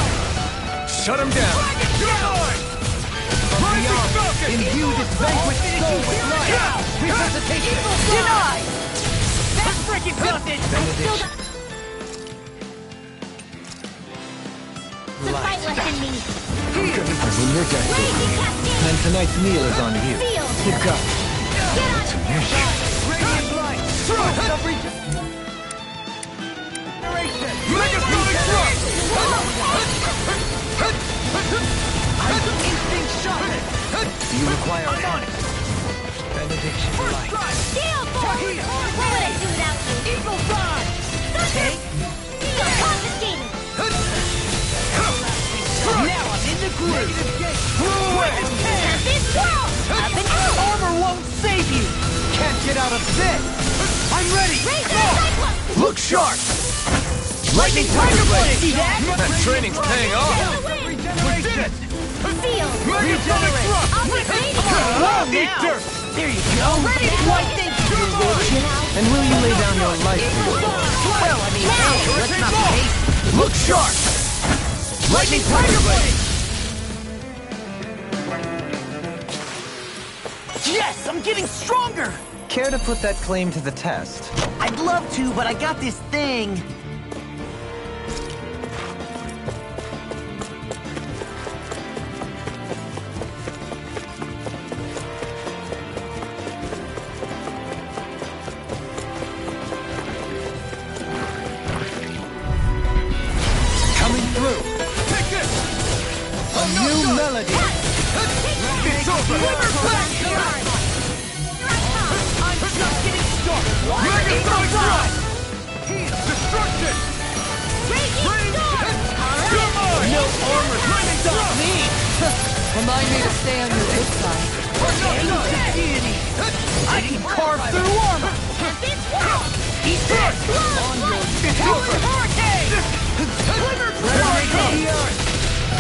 Shut him down! You're mine! Rising Falcon! Imbue this vanquished soul with life. Resuscitation denied. Dragon does it! Benediction. The fight left in me. As in your destiny. Raging cascade. And tonight's meal is on you. Field. Keep up. Get on it. Radiant light! Thrust! Megasonic thrust! Instinct shot! Do you require on it? Benediction light. Steel force. What would I do without you? Eagle Rod! Thunder. Feel confiscated. Now I'm in the groove! Tempest swirl. Up and out. Armor won't save you! Can't get out of this! I'm ready! Razor cyclone. Look sharp! Lightning Tiger Blade! See that? That training's paying off! We did it! Field. Megasonic thrust! I'll be ready. Eat dirt! There you go! Ready to fight things! And will you lay down your life for your Well, I mean, hey, let's not be hasty. Look sharp! Lightning Tiger Blade! Yes, I'm getting stronger! Care to put that claim to the test? I'd love to, but I got this thing. Coming through. Take this! A new melody. It's over! I'm just getting started. Megasonic thrust! Destruction! Come on! No armor can stop me! Remind me to stay on your good side. Ancient deity! I can carve through armor! Eat this! It's over!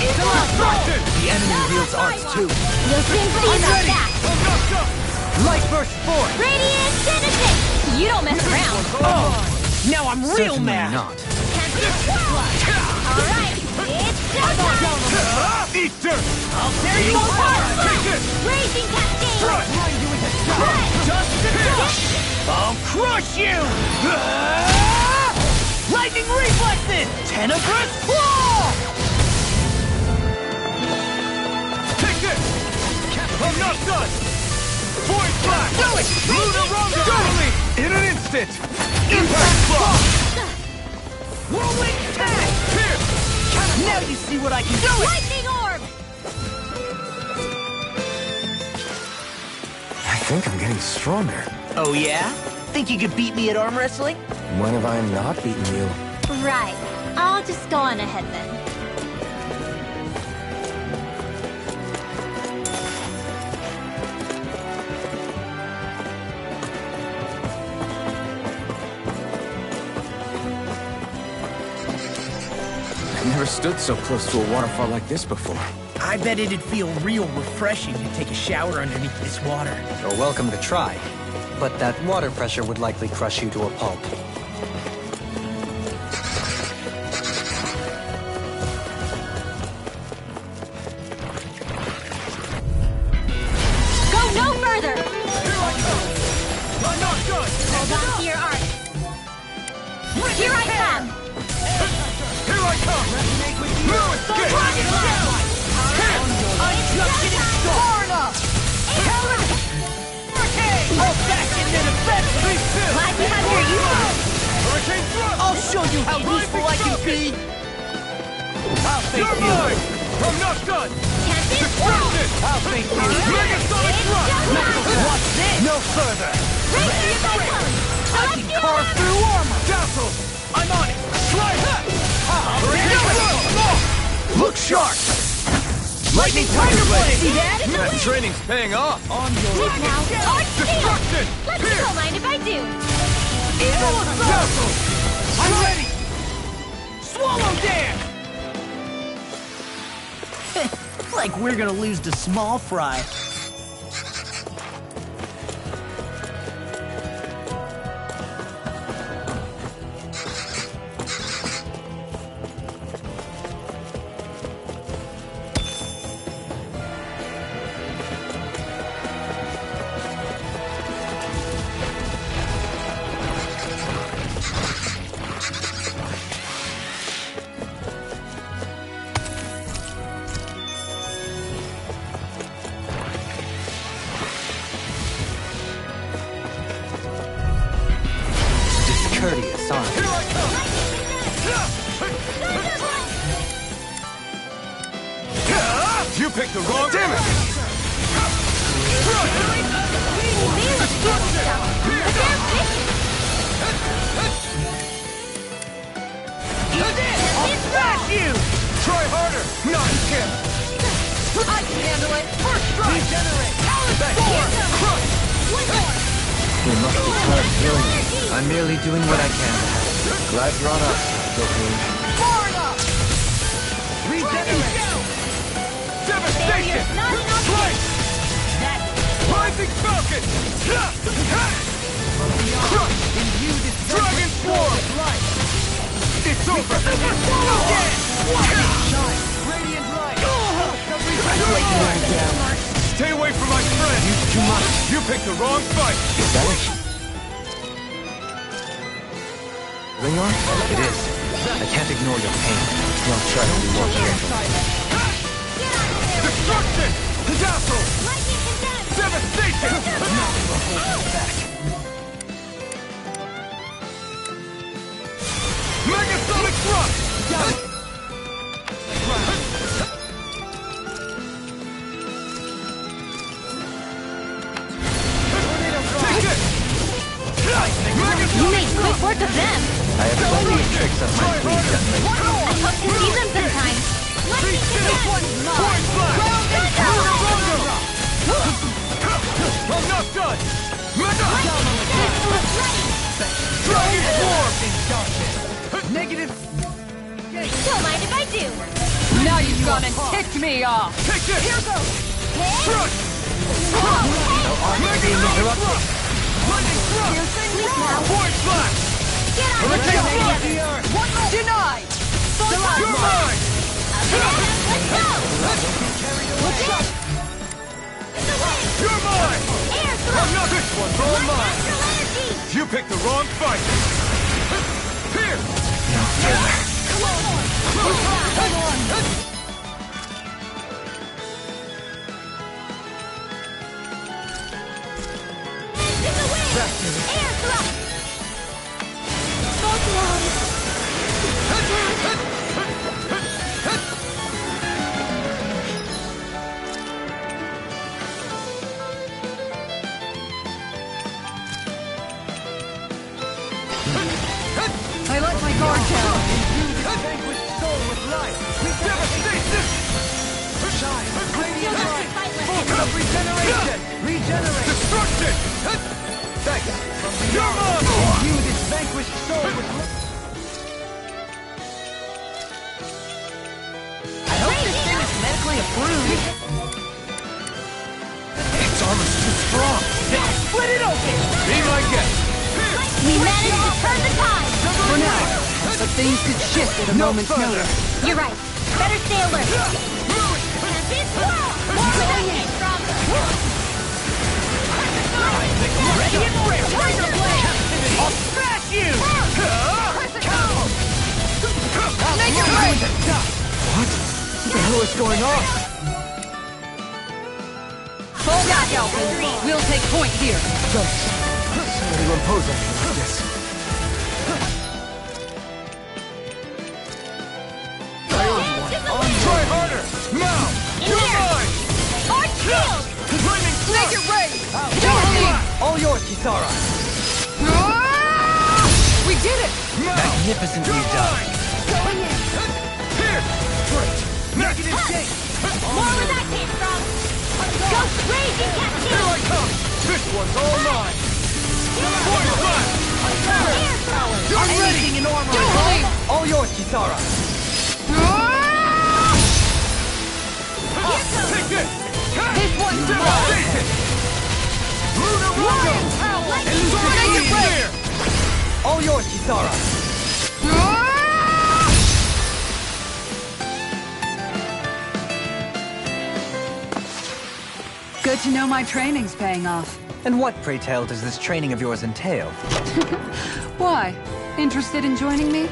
It's destruction! The enemy wields arts too. You'll soon see about that. I'm knocked up! Light burst forth. Radiant Genesis. You don't mess around. Oh! Now I'm real Certainly mad! not. All right, it's showtime. Eat dirt! I'll tear you apart! Take this! Raging cascade. Thrust! I'll crush you! Lightning reflexes! Tenebrous claw! Take this! I'm not done! Void blast! Do it! Lunar Rondo! In an instant! Impact block! Whirlwind tag! Here! Now you see what I can do! Lightning orb. I think I'm getting stronger. Oh yeah? Think you could beat me at arm wrestling? When have I not beaten you? Right. I'll just go on ahead then. I've never stood so close to a waterfall like this before. I bet it'd feel real refreshing to take a shower underneath this water. You're welcome to try. But that water pressure would likely crush you to a pulp. Go no further. Here I come! I'm not done! Hold on to your art. Here I come. Here I come! No escape! I'm just getting started! All back and then defense! Be still! Glad you have your uses. Hurricane thrust! I'll show you how useful I can be! I'll face You're you! mine! I'm not done! Tempest swirl. Destruction! I'll face you! Megasonic thrust! Watch this! No further! Razor cyclone. I can carve through armor! Dazzle! I'm on it! Try that! Look sharp! Lightning Tiger Blade! See that? That training's paying off! On your Now, art steal. Destruction! Let me don't mind if I do. Dazzle! I'm ready! Swallow dance! Like we're gonna lose to small fry. Sorry. Here I come! You picked the wrong... Damn it! I'll smash you! Try harder! Not him! I can handle it! First strike! Regenerate! Back! Crush! You must be tired of healing me. I'm merely doing what I can. Glad you're on us, Goku. Far enough! Regenerate! Devastation! Not enough. Strike! Rising Falcon! Crush! Dragon Swarm! It's over! Radiant light! Stay away from my friend! Too much. You picked the wrong fight! Is that it? Ringar? It is. I can't ignore your pain. I'll try to be more careful. Destruction! Dazzle! Devastation! Megasonic Thrust! Take it! You made quick work of them. I have plenty of tricks up my sleeve, gentlemen. I hope to see them sometime. Point I'm not done! Mega! Dragon Swarm! Negative! Don't mind if I do. Now you've gone and ticked me off! Take this! Here goes! Crush! Being interrupted. Lightning Thrust! Point Flash! Get on the Hurricane field. Blast! Denied! You're mine! Let's go. You're mine! Air I'm not this one's all mine! Natural energy. You picked the wrong fight! Here! Air thrust. Both lungs. I let my guard down. Vanquished soul with life! Devastation! Shine! Radiant light! Focus of regeneration! Regenerate! Destruction! Thanks! You're mine! Imbue this vanquished soul with life! I hope this thing is medically approved! Its armor's too strong! Split it open! Be my guest! We managed to turn the tide. For now. But things could shift at a moment's notice. You're right. Better stay alert. This world! More reduction stronger. Ready and rip! Razor blade! I'll smash you! Make it rain! What the hell is going on? Fall back, Alpha. We'll take point here. Somebody will impose on me like this. Try harder! Now! You're mine! Arch shield! Lightning Make it rain! All yours, Kisara. We did it! Magnificently You're done. mine! Here! Great! Negative shake! More where that came from. Ghost raging Here captain. I come! This one's all mine! Point flash! Air power. You're ready! In armor! Dueling! All yours, Kisara. Take this! This one's mine! Devastation! Lunar Welcome! Make it rain! All yours, Kisara. Good to know my training's paying off. And what, pray tell, does this training of yours entail? Why? Interested in joining me?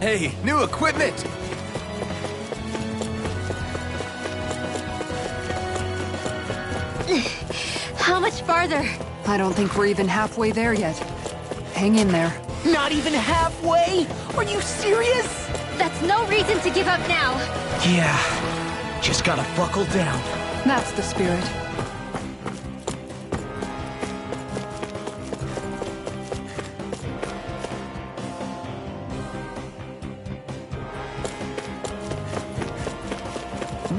Hey, new equipment! How much farther? I don't think we're even halfway there yet. Hang in there. Not even halfway? Are you serious? That's no reason to give up now. Yeah, just gotta buckle down. That's the spirit.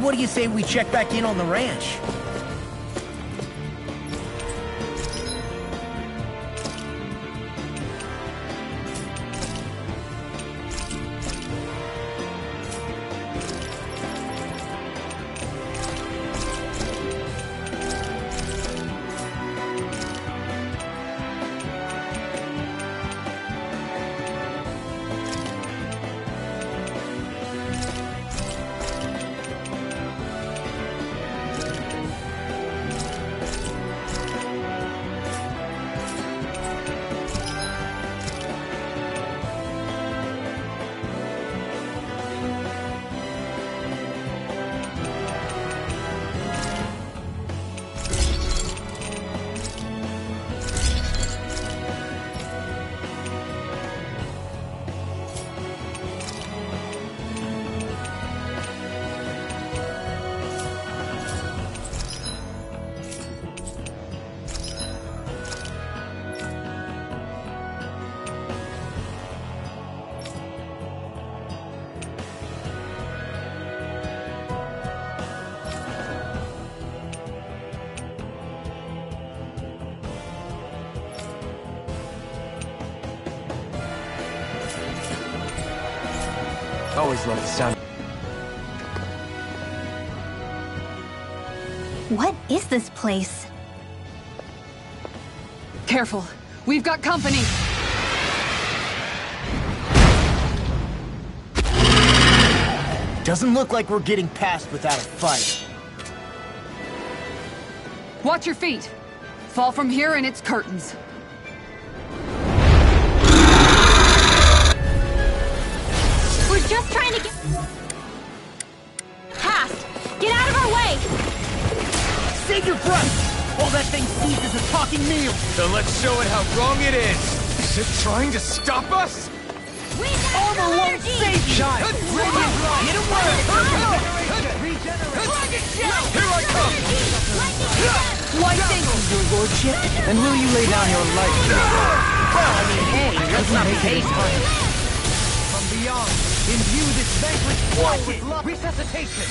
What do you say we check back in on the ranch? Always love the sound. What is this place? Careful. We've got company. Doesn't look like we're getting past without a fight. Watch your feet. Fall from here and it's curtains. We're just trying to get past. Get out of our way! Save your breath! All that thing sees is a talking meal! So let's show it how wrong it is! Is it trying to stop us? Armor won't save you! Shine! Radiant light! Get away! Regenerate! Here I come! Why thank you, your lordship? And will you lay down your life? Well, I mean, hey, let's not hate time. From beyond, imbue this vanquish flow with love. Resuscitation!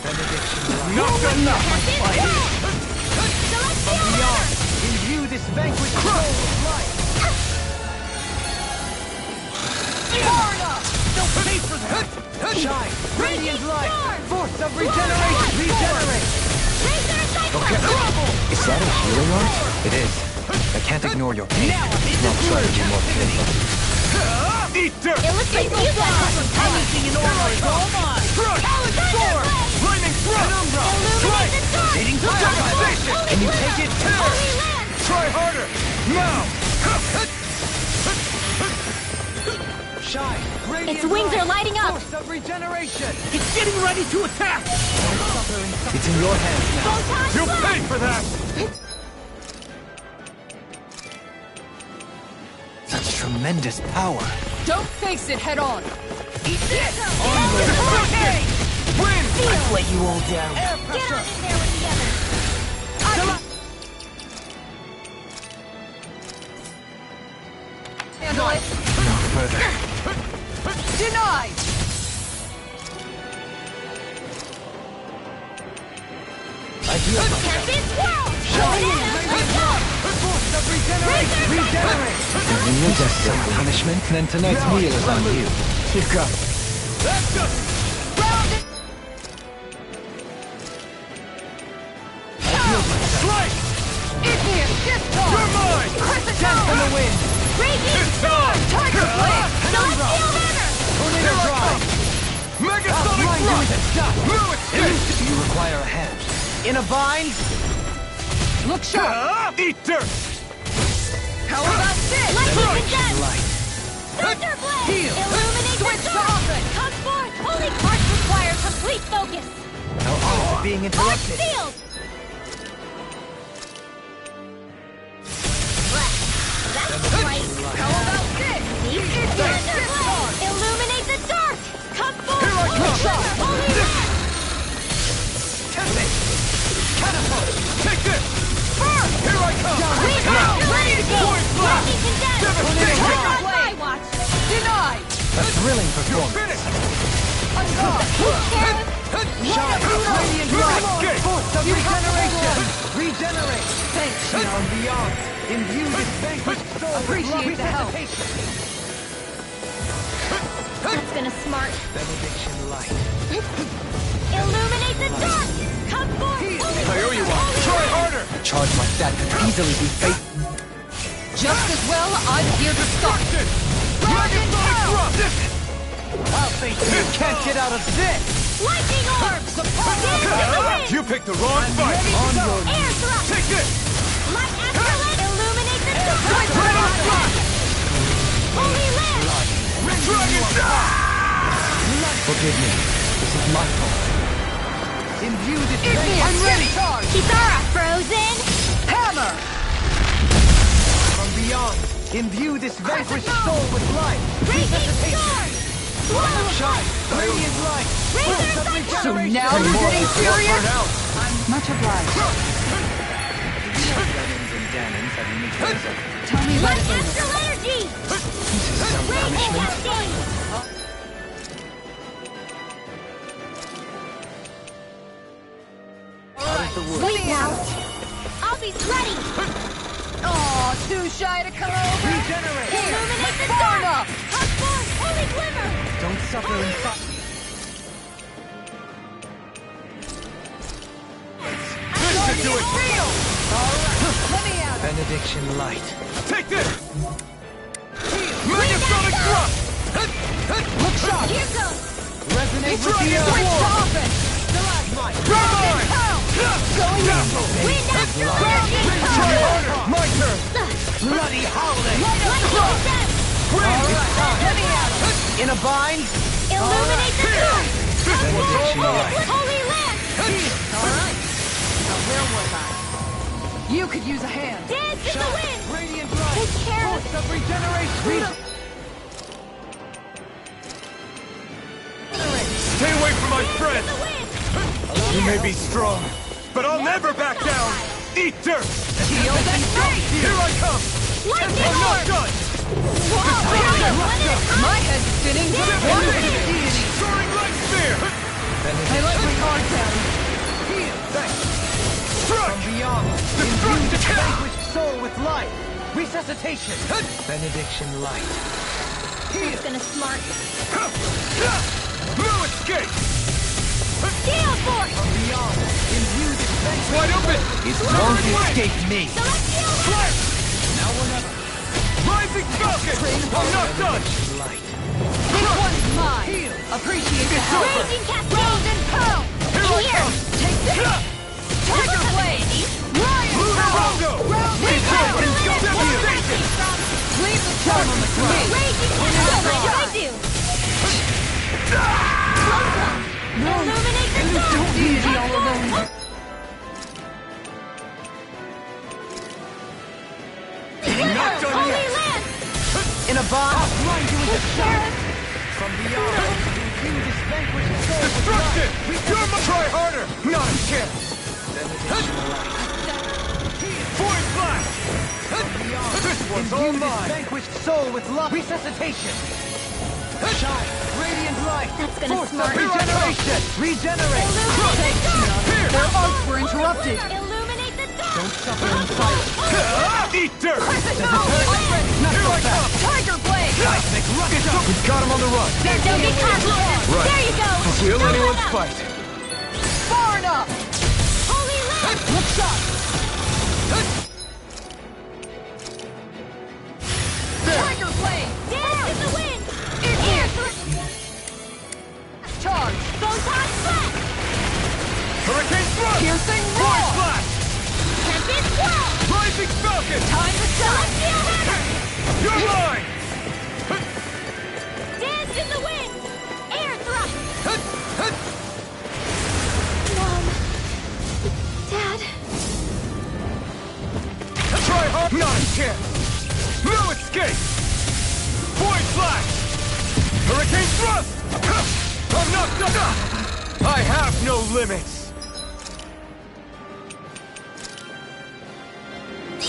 Benediction. Not enough, my fight! From beyond, imbue this vanquish flow with life. Far enough! Don't pay for that! Shine! Radiant light! Force of regeneration! Regenerate! Okay. Is that a healing art? It is. I can't ignore your pain. Not try to be more careful. Eat dirt! It looks like you got Anything in order is all mine! Thrust! Sword! Lightning thrust! Penumbra! Strike! Hitting fire! Devastation! Can you take it? Try harder! Now! Shine! Radiant Its wings light. are lighting up! Force of regeneration! It's getting ready to attack! It's in your hands now. You'll pay for that! Such tremendous power. Don't face it head on. Eat this! Win! I've let you all down. Get on in there with the others! Handle it. No further. Denied! I heal myself. Champions World! Force of regeneration! Regenerate! Using your death some punishment, then tonight's meal is on you. Here comes. That's just... Strike! Igneous discharge! You're mine! Crescent Death in the power! wind! Radiant It's on! Tiger blade! Celestial Hammer! Tornado drive! Megasonic thrust! No escape! Do you require a hand? In a bind? Look sharp! Eat dirt! How about this? Lightning Condensed! Light. Thunder Blade! Heal! Illuminate! focus! No honor being Arch interrupted. field! That's right! How about this? Illuminate the dark! Come forward! Here I come! Holy Land! Tempest! Catapult! Take this! Here I come! Ready to go! Point blast! Lightning condensed! Devastation! Turn on my watch! Denied! A thrilling You're performance. finished! Who cares? Shine! Radiant light! Force of regeneration! Regenerate! Thanks, From Shion. beyond! Imbue this vanquished soul with Appreciate the help. resuscitation! That's gonna smart. Benediction light. Illuminate the dark! Come forward! I owe you one! Try harder! A charge like that could easily be fate. Just as well, I'm here to stop. Dragon thrust! I'll face you! Can't get out of this! Lightning orb! Dance in the wind! You picked the wrong fight! On your Air thrust! Take this! Light astrolite! Illuminate the dark! Holy Land! Dragon! Forgive me. This is my fault. Imbue this I'm ready! Kisara frozen! Hammer! from beyond. Imbue this vanquished soul with light. Raging sword! Whoa! Shine! Radiant light! Razor Force of Cyclone! So regeneration! now you're getting serious? Burn out. Much obliged. Renans and Danans have unique ways of Tell me about Light it. astral energy! some Raging punishment. cascade! Sweet now! I'll be ready! Aw, too shy to come over? Regenerate! Illuminate the Farm dark! up! Come forth, holy glimmer! Don't suffer in silence. This should do it! Let me out. Benediction light. Take this! Megasonic thrust! Look sharp! Here goes! Resonate with the Switch to offense! Turbine! Wind astral energy! Try harder! My turn! Bloody howling! Lightning condensed! Let me out. In a bind? Illuminate the dark! Benediction light. Holy Land! You could use a hand. Dance in the wind! Radiant light! Take care of- Force of regeneration! Stay away from my friend! The wind! You may be strong, but I'll never back down! Eat dirt! Shield and face! Here I come! Lightning I'm not orb! done! Whoa! One at a time! My head's spinning. Devastation! Deity. Soaring light spear! I like my guard down. Thanks! From beyond! Destruction! Vanquished soul with light! Resuscitation! Benediction light! It's gonna smart. No escape! Gale force! From beyond! Imbue this vanquished wide open! It won't escape me. Celestial Flash! Now or never! Rising Falcon! I'm not done! Light! This one's mine. Appreciate the help. Raging cascade! Round and pound. Here I come! Take this. Tiger blade. Lion Lunar power. Rondo! Round and Retreat pound. and devastation! Leave the charm on the ground. Raging cascade! What do I do? Illuminate the dark! Deity all alone. Not done Holy yet! Land! In a bomb! I'll blind you with a shot! From beyond! Imbue this vanquished soul with light! You're my... Try harder! Not a chance! Force blast! This one's all mine! Vanquished soul with light! Resuscitation! Shine! Radiant light! That's gonna Force smart. of regeneration! Regenerate! Illuminate the dark! Here! Their arts were interrupted. Illuminate the dark! Don't suffer in silence! Eat dirt! No, my friend. Here I come! Tiger blade. Seismic rocket! We've got him on the run! Don't get caught! Right. There you go! Seal Don't anyone's let up. fight! Far enough. Holy Land! Look sharp! Tiger blade. Dance in the wind! Air charge. Photon flash! Hurricane thrust! Piercing Force roar. blast! Tempest swirl! Rising Falcon! Time to shine. Celestial hammer! You're mine! Dance in the wind! Air thrust! chance! No escape! Void Flash! Hurricane Thrust! I'm not done! I have no limits!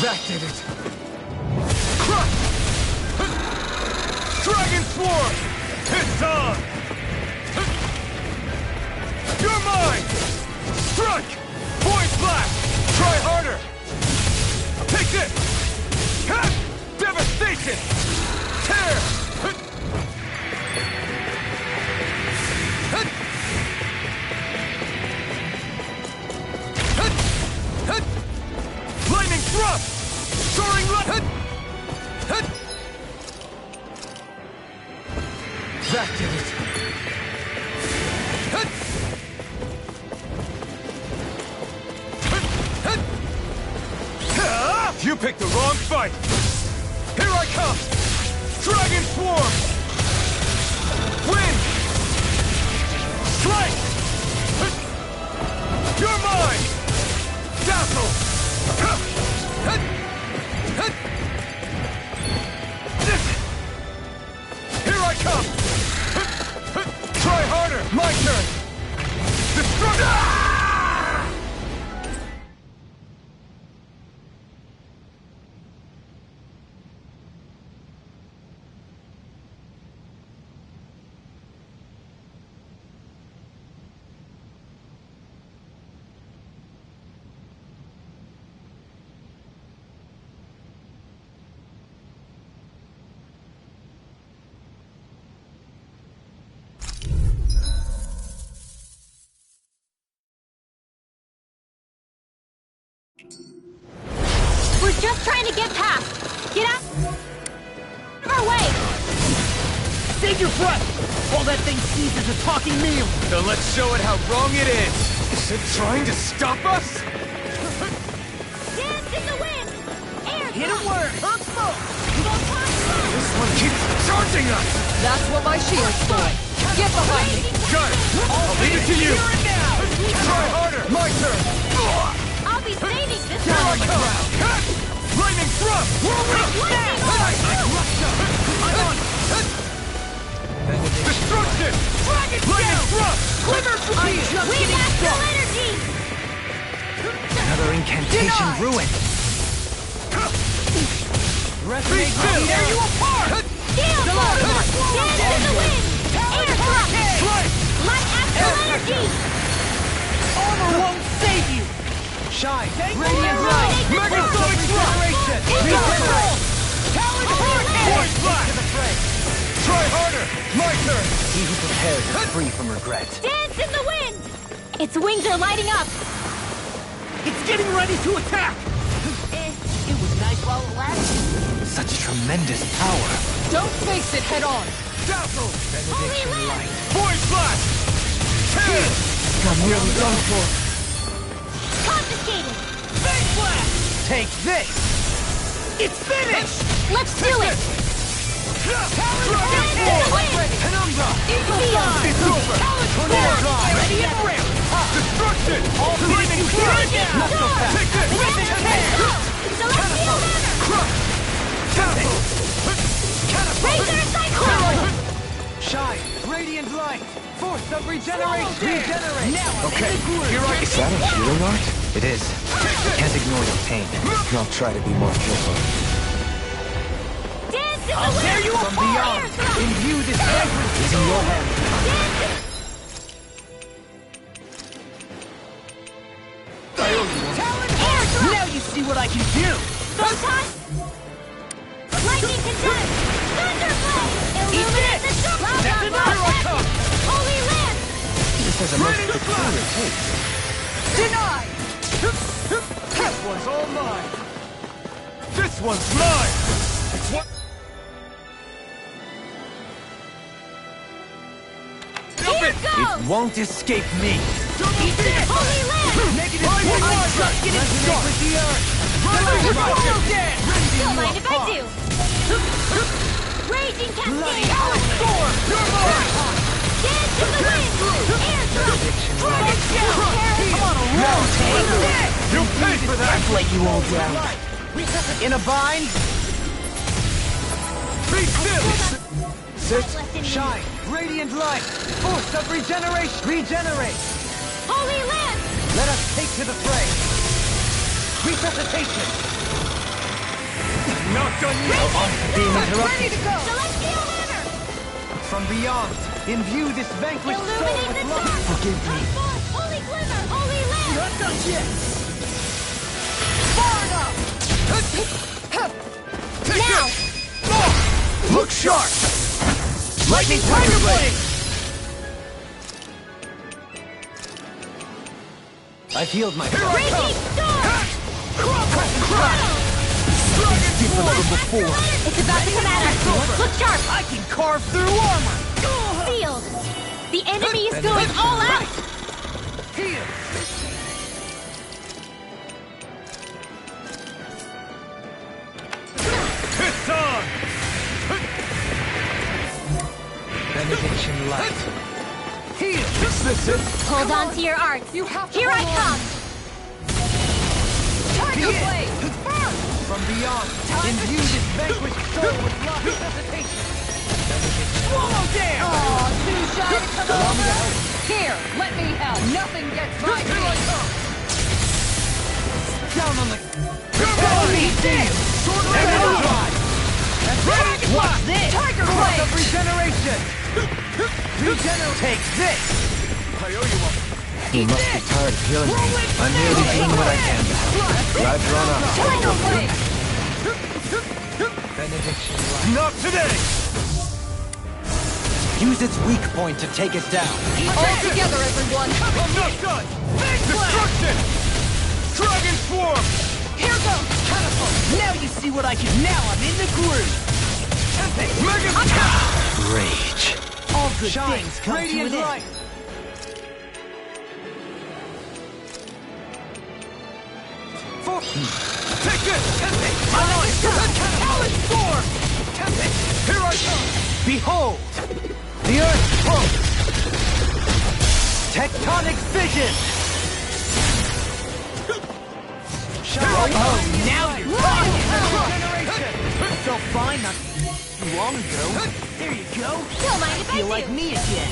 That did it! Crush! Dragon Swarm! It's on! You're mine! Strike! Void Flash! Try harder! Take this! Devastation! Tear! Lightning Thrust! Soaring That did it! You picked the wrong fight! Here I come! Dragon Swarm! Wind! Strike! You're mine! Dazzle! Here I come! Try harder! My turn! Destruct! We're just trying to get past. Get out of our way. Save your breath! All that thing sees is a talking meal! Then let's show it how wrong it is! Is it trying to stop us? Dance in the wind. Air Hit a word! Earth smoke! This one keeps charging us! That's what my shield's for. Get behind me! Got it! I'll leave it to you! Try harder! My turn! I'll be saving this Here I one. come! Lightning Thrust! Destruction! Lightning Thrust! We got still energy. Another incantation ruined. Be still! Tear you apart! Steel Force. Dance in the wind. Air thrust. Strike! Light astral energy. Armor won't save you! Shine! Radiant light! Megasonic Thrust! Control! Talon Hurricane! Void Flash! Try harder! My turn! He who prepares is free from regret. Dance in the wind. Its wings are lighting up. It's getting ready to attack! It was nice while it lasted. Such tremendous power. Don't face it head on! Dazzle! Holy land. Void Flash! Tear! I'm nearly done for. Confiscated. Big Blast! Take this! It's finished! Let's do it. Dragon Dance in Force! the wind. Penumbra! Beyond. It's over! Tornado Drive! Ready and ramp! Destruction! Lightning Strike! Not so fast! Take this! Celestial Hammer. Crush! Dazzle! Razor Cyclone. Shine! Radiant light! Force of regeneration! Regenerate! Now Okay, here I Is that a healing art? It is. Can't ignore your pain. I'll try to be more careful. Dance in the I'll wind. tear you From apart! beyond, imbue this language It's in your hands. Now you see what I can do! Photon. Lightning Condense. Thunderblade. Illuminate the storm. That's enough. Here I come! Holy Land. This has a most peculiar taste. Denied! This one's all mine! This one's mine! It's what... Here goes. It won't escape me. Holy Land. Negative one! I'm just getting started! With the earth! Don't mind if I do. Raging Cascade. Storm! You're mine! Dance in the wind. Air thrust. Dragon Shell! I'm on a roll! Take this! You'll pay for that! I've let you all down. In a bind? Be still! Sit, shine, radiant light, force of regeneration, regenerate! Holy Lance! Let us take to the fray! Resuscitation! Not done yet! Being interrupted. Ready to go! Celestial Hammer! From beyond, imbue this vanquished soul Illuminate with the love. dark! Forgive me. Holy Glimmer! Holy Lance! Not done yet! Far enough! Now! Look sharp! Lightning Tiger Blade! I've healed myself. Raging Storm! Different from before. It's about to come at us! Look sharp! I can carve through armor! Sealed! The enemy is going all out! Heal! It's on! Benediction light. Heal! Is this it? Hold on to your arts! You have to Here I hold on. come! Tiger Blade! From beyond, imbue this vanquished soul with love resuscitation. Swallow down! Aw, too shy to come over! Here, let me help. Nothing gets by Here I me. come! Down on the... Enemy this! Sword Enemy drive! That's What's this? Tiger Force Blade! of regeneration! Regenerate! Take this! I owe you one. You must be tired of healing me. I'm merely doing what I can to help. I've drawn up. Tiger Blade! Benediction light. Not today! Use its weak point to take it down. All together, everyone! I'm not done! Destruction! Dragon Swarm! Here goes! Catapult! Now you see what I can... Now I'm in the groove! Mega... Rage. All good Shine! things come Radiant to an light! end. Take this! Talon Storm! Here I come! Behold! The Earth pulse! Tectonic vision! Oh, now you're talking! So fine not too long ago. There you go. Don't mind if I Feel do! like me again.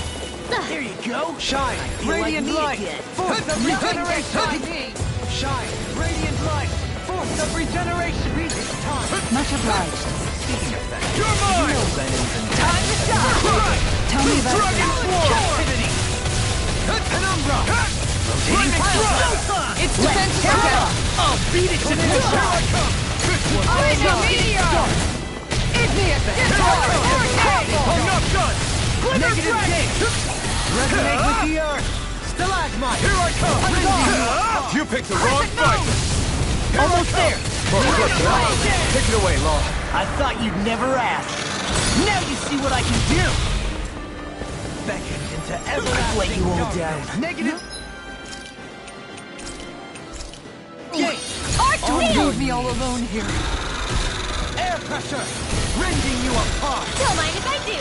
There you go. Shine! feel like Radiant me light! again. Force of Nothing gets by regeneration! me. Shine! Radiant light! Force of regeneration! It's time! Much obliged. Speaking of that, You're mine! time to shine! Tell me about Dragon it. Swarm! Captivity! Penumbra! Lightning Strike! It's defense together! I'll beat it to the Here I come! This one! Original Meteor! Igneous Discharge! I'm not done! Negative gate! Resonate with the earth! Stalagmite! Here I come! You picked the wrong fight! Almost there! Take it away, Law. I thought you'd never ask. Now you see what I can do. Beckoned into Let everlasting you all darkness. down. Negative gate! Arch Don't Wheel! leave me all alone here. Air pressure! Rending you apart! Don't mind if I do!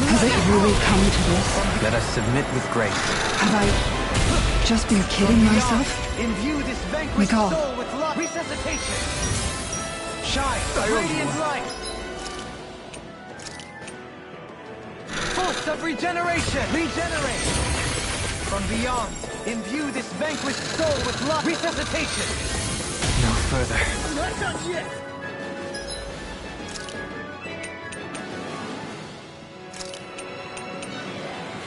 Has it really come to this? Let us submit with grace. Have I just been kidding myself? Imbue this vanquished Mikal. soul with love. Resuscitation! Shine! Radiant light! Force of regeneration! Regenerate! From beyond, imbue this vanquished soul with love. Resuscitation! No further. Not done yet!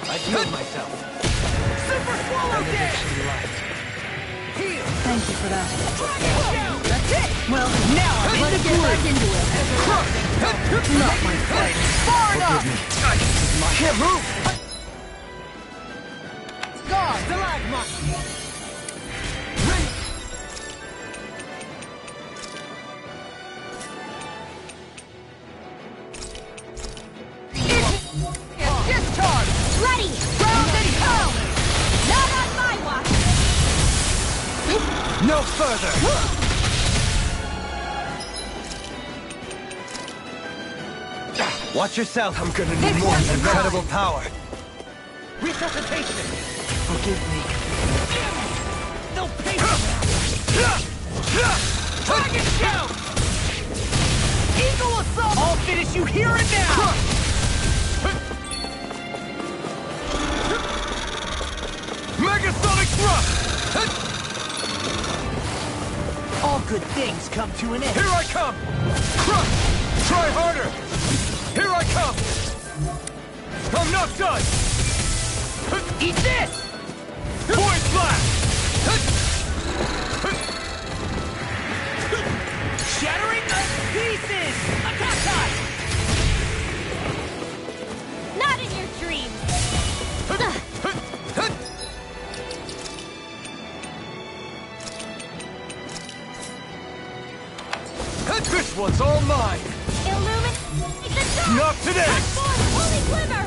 I healed myself. Super Swallow Benediction light. Heal! Thank you for that. That's it! Well, now I'm in the Get back groove. into it. Not my fight. Far enough! Can't move! God! Stalagmite! Discharge! Ready! Ground and pound! Not on my watch! No further! Watch yourself! I'm gonna need more incredible power! Resuscitation! Forgive me. No patience! Dragon shout! Eagle assault! I'll finish you here and now! Megasonic thrust! All good things come to an end. Here I come! Crush! Try harder! Here I come! I'm not done! Eat this! Void blast! Shattering of pieces! Attack! Not in your dreams! This one's all mine! Illuminate the dark! Not today! Holy glimmer!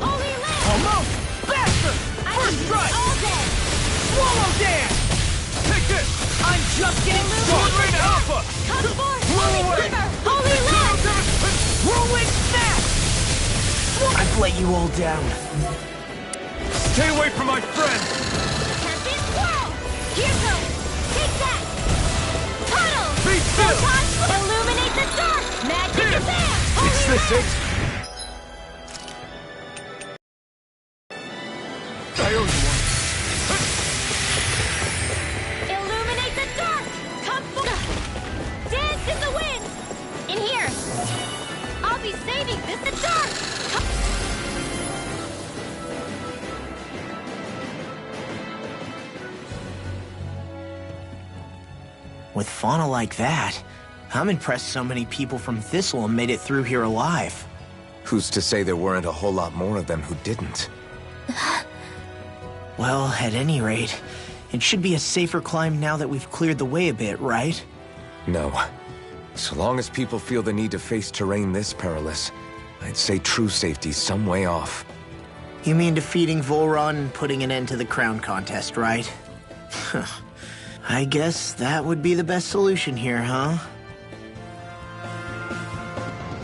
Holy lamp! Almost! Faster! First strike! All day! Swallow dance! Take this! I'm just getting Sword started! Rain Alpha! Come forth! Blow Holy away! glimmer! Holy lamp! Whirlwind snap! I've let you all down. Stay away from my friend! Tempest swirl! Here goes! Take that! Tunnel! Be still! Photon! Illuminate the dark! Magic Here! advance! Is Holy this lamp! it? I owe you one. Illuminate the dark! Come forth! Dance in the wind! In here! I'll be saving this the dark! Come With fauna like that, I'm impressed so many people from Thistleum made it through here alive. Who's to say there weren't a whole lot more of them who didn't? Well, at any rate, it should be a safer climb now that we've cleared the way a bit, right? No. So long as people feel the need to face terrain this perilous, I'd say true safety's some way off. You mean defeating Volron and putting an end to the crown contest, right? I guess that would be the best solution here, huh?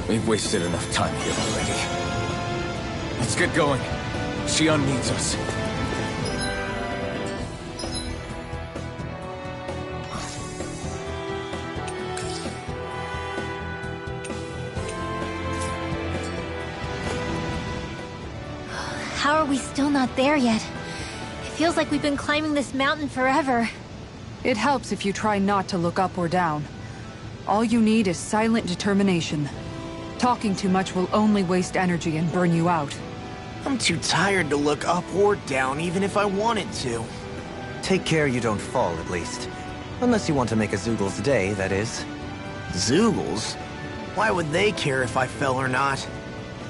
We've wasted enough time here already. Let's get going. Xion needs us. How are we still not there yet? It feels like we've been climbing this mountain forever. It helps if you try not to look up or down. All you need is silent determination. Talking too much will only waste energy and burn you out. I'm too tired to look up or down, even if I wanted to. Take care you don't fall, at least. Unless you want to make a Zoogel's day, that is. Zoogles? Why would they care if I fell or not?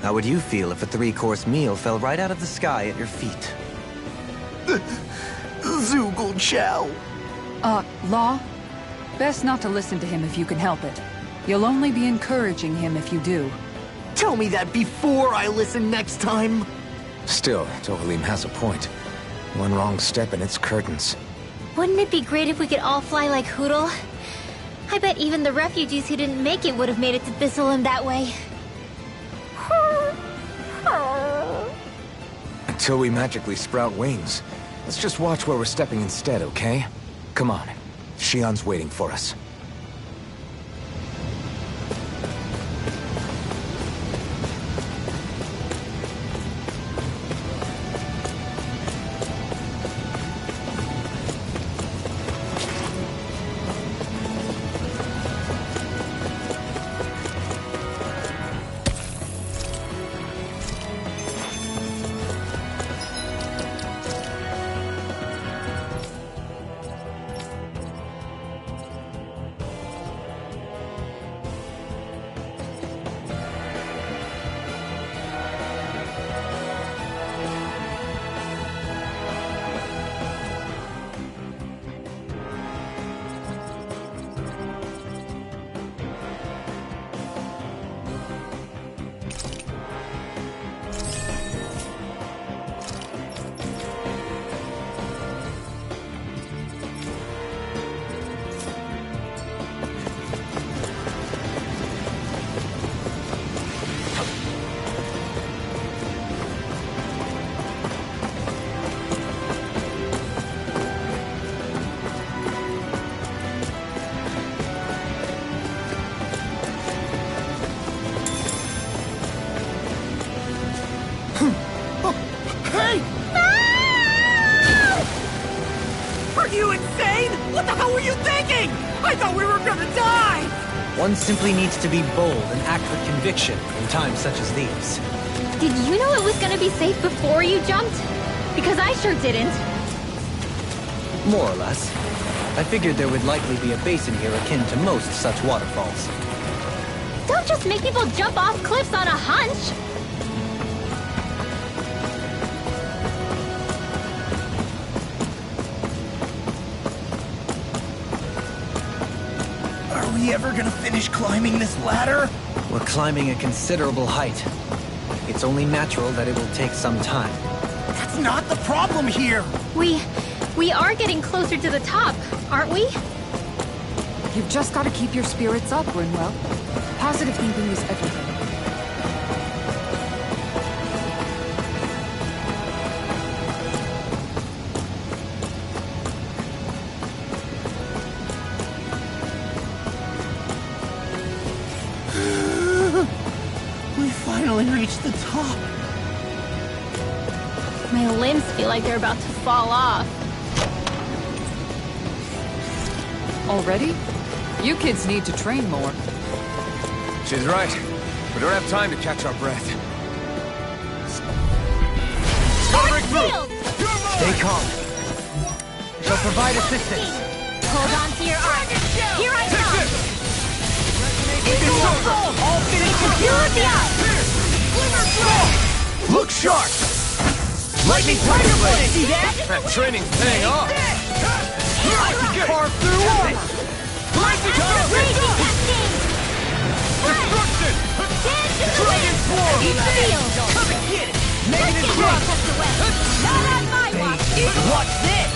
How would you feel if a 3-course meal fell right out of the sky at your feet? Zoogle Chow. Law? Best not to listen to him if you can help it. You'll only be encouraging him if you do. Tell me that before I listen next time. Still, Dohalim has a point. One wrong step and it's curtains. Wouldn't it be great if we could all fly like Hootle? I bet even the refugees who didn't make it would have made it to Thistleum that way. Until we magically sprout wings, let's just watch where we're stepping instead, okay? Come on. Xion's waiting for us. Hey! Are you insane? What the hell were you thinking? I thought we were gonna die! One simply needs to be bold and act with conviction in times such as these. Did you know it was gonna be safe before you jumped? Because I sure didn't. More or less. I figured there would likely be a basin here akin to most such waterfalls. Don't just make people jump off cliffs on a hunch! Are we ever gonna finish climbing this ladder? We're climbing a considerable height. It's only natural that it will take some time. That's not the problem here! We are getting closer to the top, aren't we? You've just got to keep your spirits up, Rinwell. Positive thinking is everything. We finally reached the top. My limbs feel like they're about to fall off. Already? You kids need to train more. She's right. We don't have time to catch our breath. Forward field! Stay calm. Shall provide assistance. Hold on to your arm. Here I come! All finished. Eureka! Look sharp! Lightning Tiger Blade! See that? That training's paying off. I can carve through armor! Lightning Tiger Blade! Destruction! Dragon Swarm! Eat the field! Come and get it! Let's Negative get you all J! tucked away! Not on my watch! Watch this!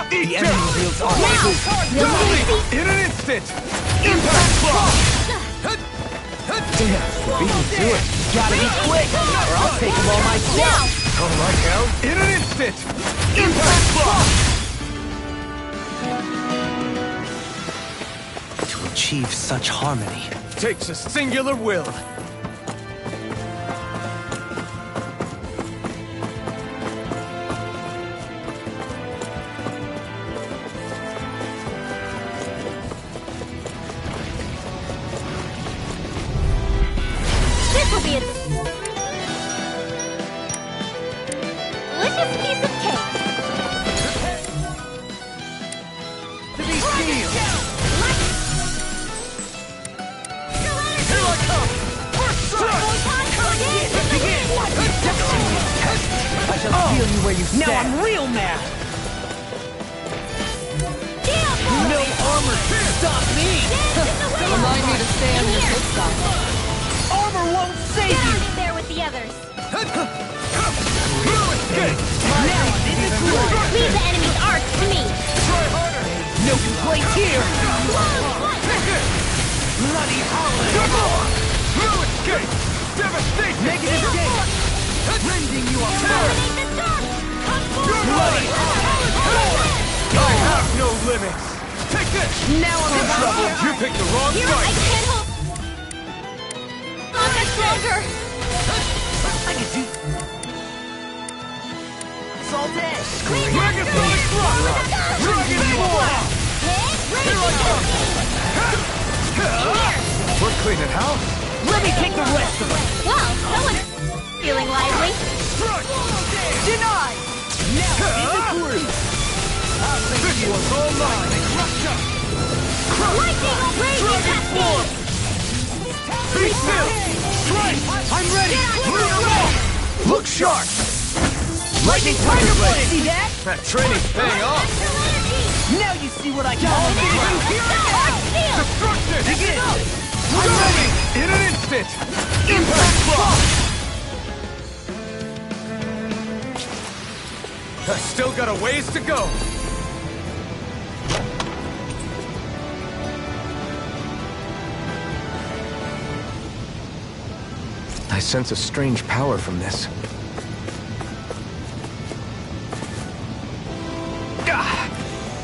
The enemy wields armor. Now! You'll see! In an instant! Impact Block! Damn, we're beating to it. Gotta be quick, or I'll take them all myself! Now! Oh my hell! In an instant! Impact Block! To achieve such harmony. Takes a singular will. This will be a delicious piece of cake! To be sealed! Here I come! First strike! I shall feel you where you stand. Now I'm real mad! No armor can stop me! Remind me to stay on your good side. Armor won't save you! Down in there with the others! Now I'm in the groove! Leave the enemy's arcs to me! Try harder! No complaints here! Bloody howling! Blue escape! Devastation! Negative gate. Rending you apart. Dominate the dark! Come forward! Bloody I have no limits! Take this! Now I'm in trouble! You picked the wrong Here, I fight! can't hold on much longer! I can do... Salted! Megasonic Rock! Dragon Swarm! Here I come! We're cleaning house! Let me take the rest of it! Well, someone's feeling lively. Strike! Denied! Now in the groove! This one's all mine! Lightning will raise you that thing! Be still! Strike! I'm ready! Get on the Look sharp! Lightning Tiger Blade! See that? That training's paying off! Now you see what I can do! Destruction! Begin! I'm ready! In an instant! Impact Block! I still got a ways to go! I sense a strange power from this.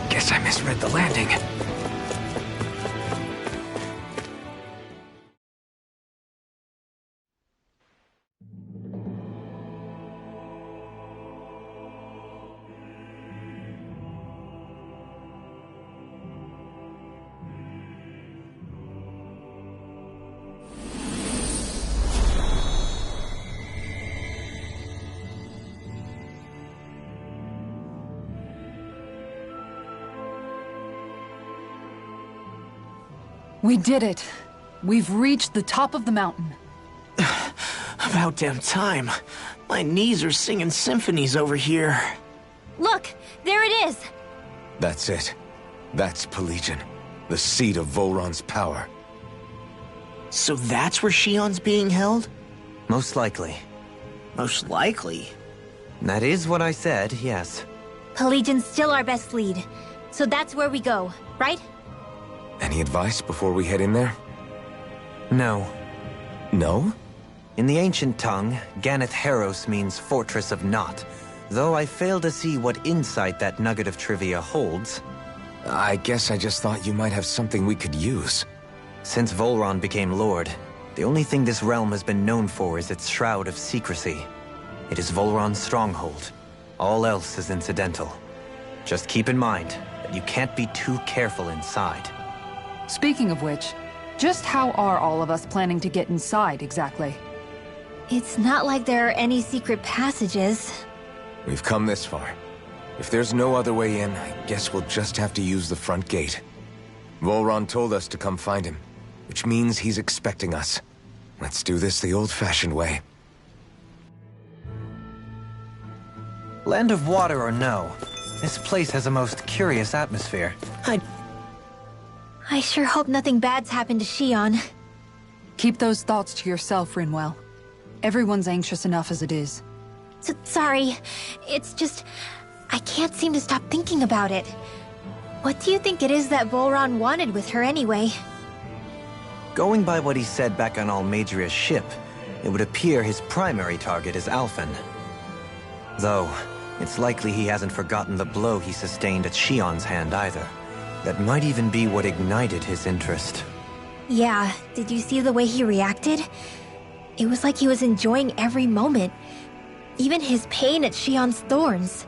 Guess I misread the landing. We did it. We've reached the top of the mountain. About damn time. My knees are singing symphonies over here. Look, there it is! That's it. That's Pelegion, the seat of Volron's power. So that's where Shion's being held? Most likely. Most likely. That is what I said, yes. Pelegion's still our best lead. So that's where we go, right? Any advice before we head in there? No. No? In the ancient tongue, Ganeth Heros means Fortress of Naught, though I fail to see what insight that nugget of trivia holds. I guess I just thought you might have something we could use. Since Volron became Lord, the only thing this realm has been known for is its shroud of secrecy. It is Volron's stronghold. All else is incidental. Just keep in mind that you can't be too careful inside. Speaking of which, just how are all of us planning to get inside exactly? It's not like there are any secret passages. We've come this far. If there's no other way in, I guess we'll just have to use the front gate. Volron told us to come find him, which means he's expecting us. Let's do this the old-fashioned way. Land of water or no, this place has a most curious atmosphere. I sure hope nothing bad's happened to Shion. Keep those thoughts to yourself, Rinwell. Everyone's anxious enough as it is. Sorry, it's just... I can't seem to stop thinking about it. What do you think it is that Volron wanted with her anyway? Going by what he said back on Almadria's ship, it would appear his primary target is Alphen. Though, it's likely he hasn't forgotten the blow he sustained at Shion's hand either. That might even be what ignited his interest. Yeah, did you see the way he reacted? It was like he was enjoying every moment. Even his pain at Shion's thorns.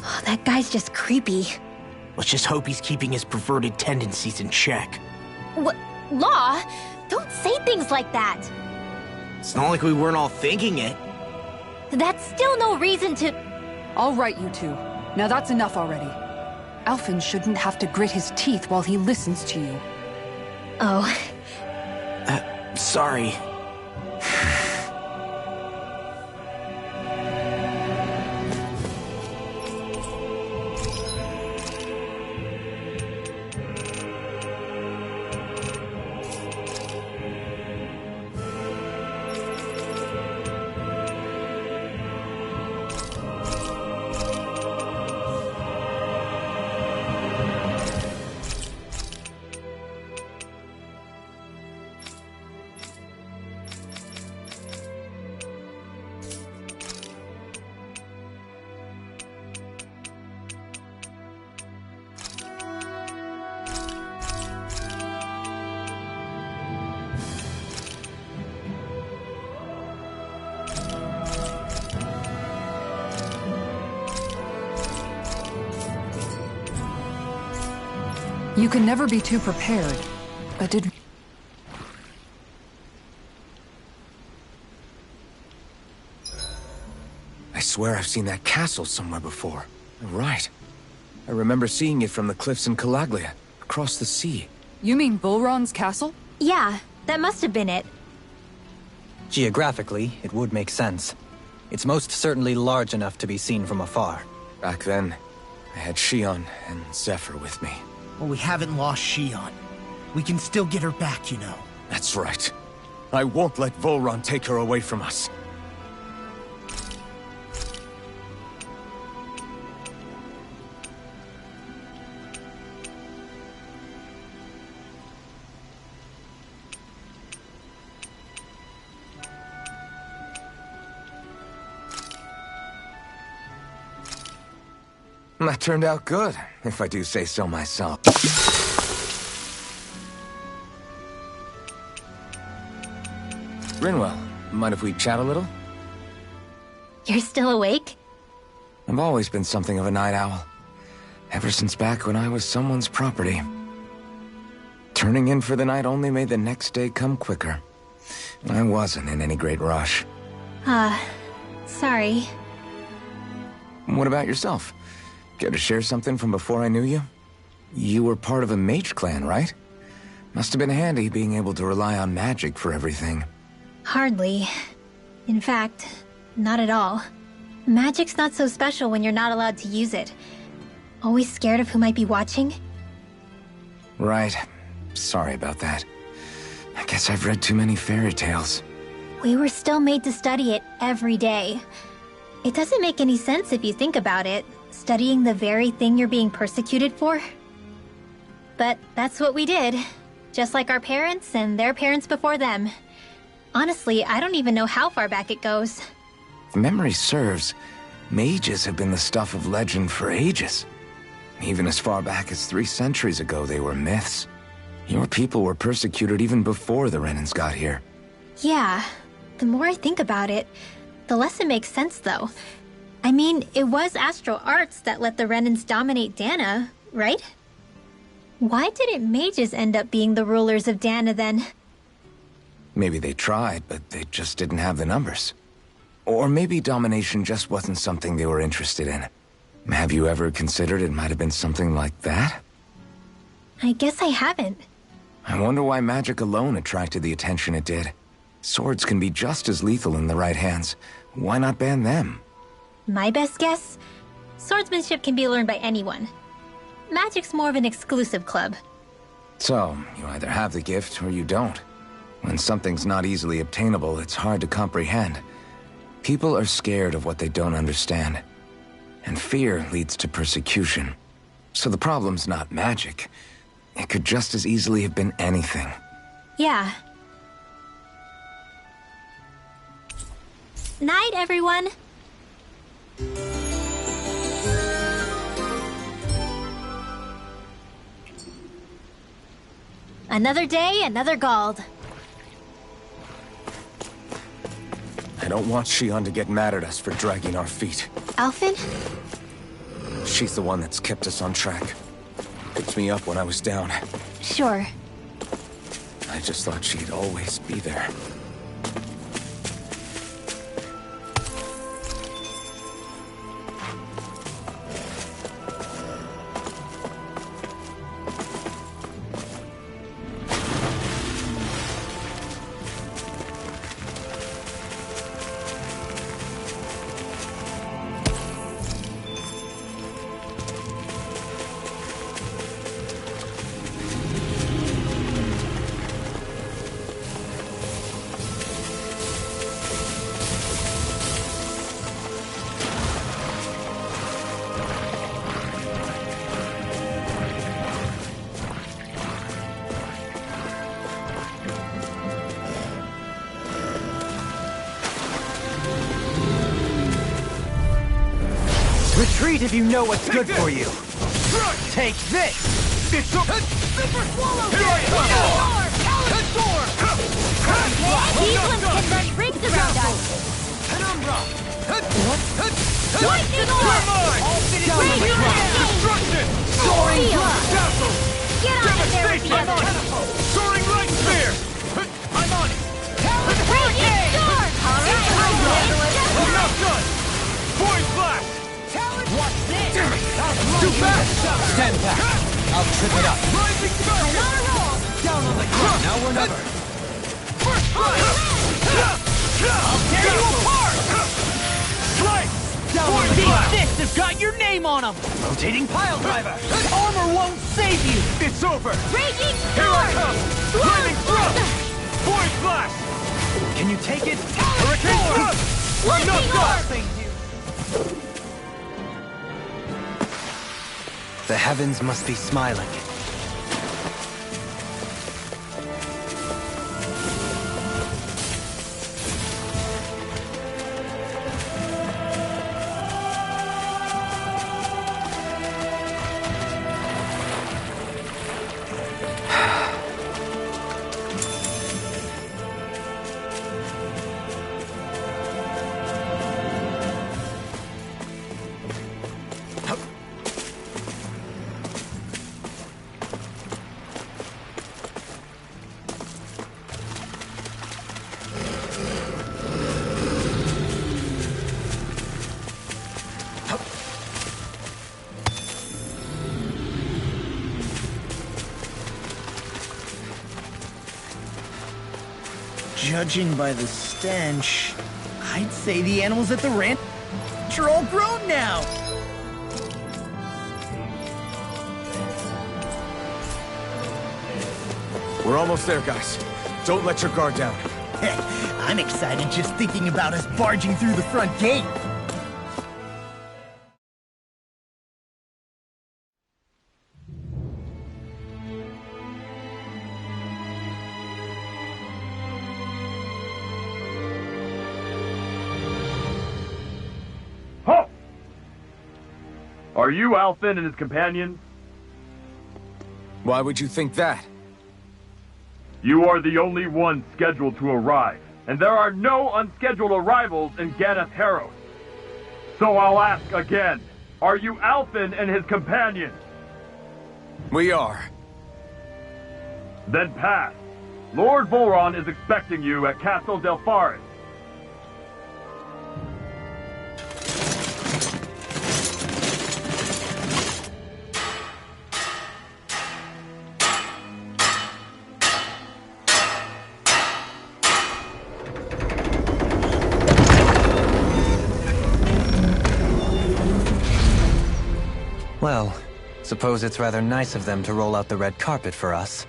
Oh, that guy's just creepy. Let's just hope he's keeping his perverted tendencies in check. What? Law? Don't say things like that! It's not like we weren't all thinking it. That's still no reason to... All right, you two. Now that's enough already. Alphen shouldn't have to grit his teeth while he listens to you. Oh. Sorry. You can never be too prepared. Did... I swear I've seen that castle somewhere before. Right. I remember seeing it from the cliffs in Calaglia, across the sea. You mean Volron's castle? Yeah, that must have been it. Geographically, it would make sense. It's most certainly large enough to be seen from afar. Back then, I had Shion and Zephyr with me. Well, we haven't lost Shion. We can still get her back, you know. That's right. I won't let Volron take her away from us. That turned out good, if I do say so myself. Rinwell, mind if we chat a little? You're still awake? I've always been something of a night owl. Ever since back when I was someone's property. Turning in for the night only made the next day come quicker. I wasn't in any great rush. Sorry. What about yourself? Care to share something from before I knew you? You were part of a mage clan, right? Must have been handy being able to rely on magic for everything. Hardly. In fact, not at all. Magic's not so special when you're not allowed to use it. Always scared of who might be watching? Right. Sorry about that. I guess I've read too many fairy tales. We were still made to study it every day. It doesn't make any sense if you think about it, studying the very thing you're being persecuted for. But that's what we did. Just like our parents and their parents before them. Honestly, I don't even know how far back it goes. If memory serves, mages have been the stuff of legend for ages. Even as far back as 3 centuries ago, they were myths. Your people were persecuted even before the Renans got here. Yeah, the more I think about it, the less it makes sense though. I mean, it was Astral Arts that let the Renans dominate Dana, right? Why didn't mages end up being the rulers of Dana then? Maybe they tried, but they just didn't have the numbers. Or maybe domination just wasn't something they were interested in. Have you ever considered it might have been something like that? I guess I haven't. I wonder why magic alone attracted the attention it did. Swords can be just as lethal in the right hands. Why not ban them? My best guess? Swordsmanship can be learned by anyone. Magic's more of an exclusive club. So, you either have the gift or you don't. When something's not easily obtainable, it's hard to comprehend. People are scared of what they don't understand. And fear leads to persecution. So the problem's not magic. It could just as easily have been anything. Yeah. Night, everyone! Another day, another Gald. I don't want Shionne to get mad at us for dragging our feet. Alphen? She's the one that's kept us on track. Picked me up when I was down. Sure. I just thought she'd always be there. Retreat if you know what's good for you. Take this! It's a super swallow! Here I come! Sword! These ones can run rings around us! Penumbra! Lightning orb! Destruction! Soaring blast! Dazzle! Get on it there with the Devastation! other! Soaring light spear! I'm on it! Raging storm! Alright, I'm not done! Void blast! What's this? Too fast! Stand back. I'll trip it up. Rising spell! I'm on a roll! Down on the ground! Now or never. First strike! I'll tear you apart! Slice! Void blast! This has got your name on them. Rotating pile driver. Armor won't save you. It's over! Raging Here I storm! come! Lightning thrust! Void blast! Can you take it? Hurricane thrust! I'm not Lightning done! orb! Thank you! The heavens must be smiling. Judging by the stench, I'd say the animals at the ranch are all grown now. We're almost there, guys. Don't let your guard down. I'm excited just thinking about us barging through the front gate. Ho! Are you Alphen and his companions? Why would you think that? You are the only one scheduled to arrive, and there are no unscheduled arrivals in Ganath Haros. So I'll ask again, are you Alphen and his companions? We are. Then pass. Lord Volron is expecting you at Castle Delpharis. Well, suppose it's rather nice of them to roll out the red carpet for us.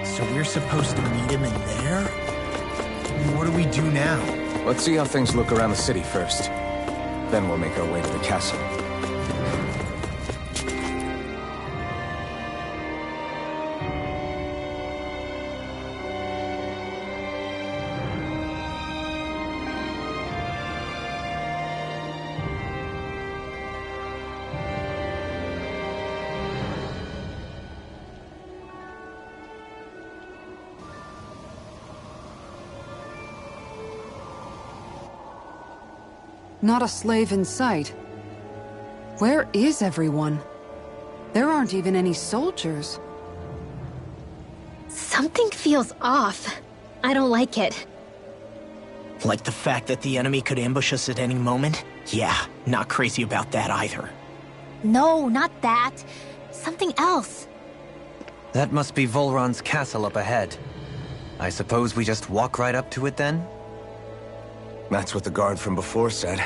So we're supposed to meet him in there? What do we do now? Let's see how things look around the city first. Then we'll make our way to the castle. Not a slave in sight. Where is everyone? There aren't even any soldiers. Something feels off. I don't like it. Like the fact that the enemy could ambush us at any moment? Yeah, not crazy about that either. No, not that. Something else. That must be Volron's castle up ahead. I suppose we just walk right up to it then? That's what the guard from before said.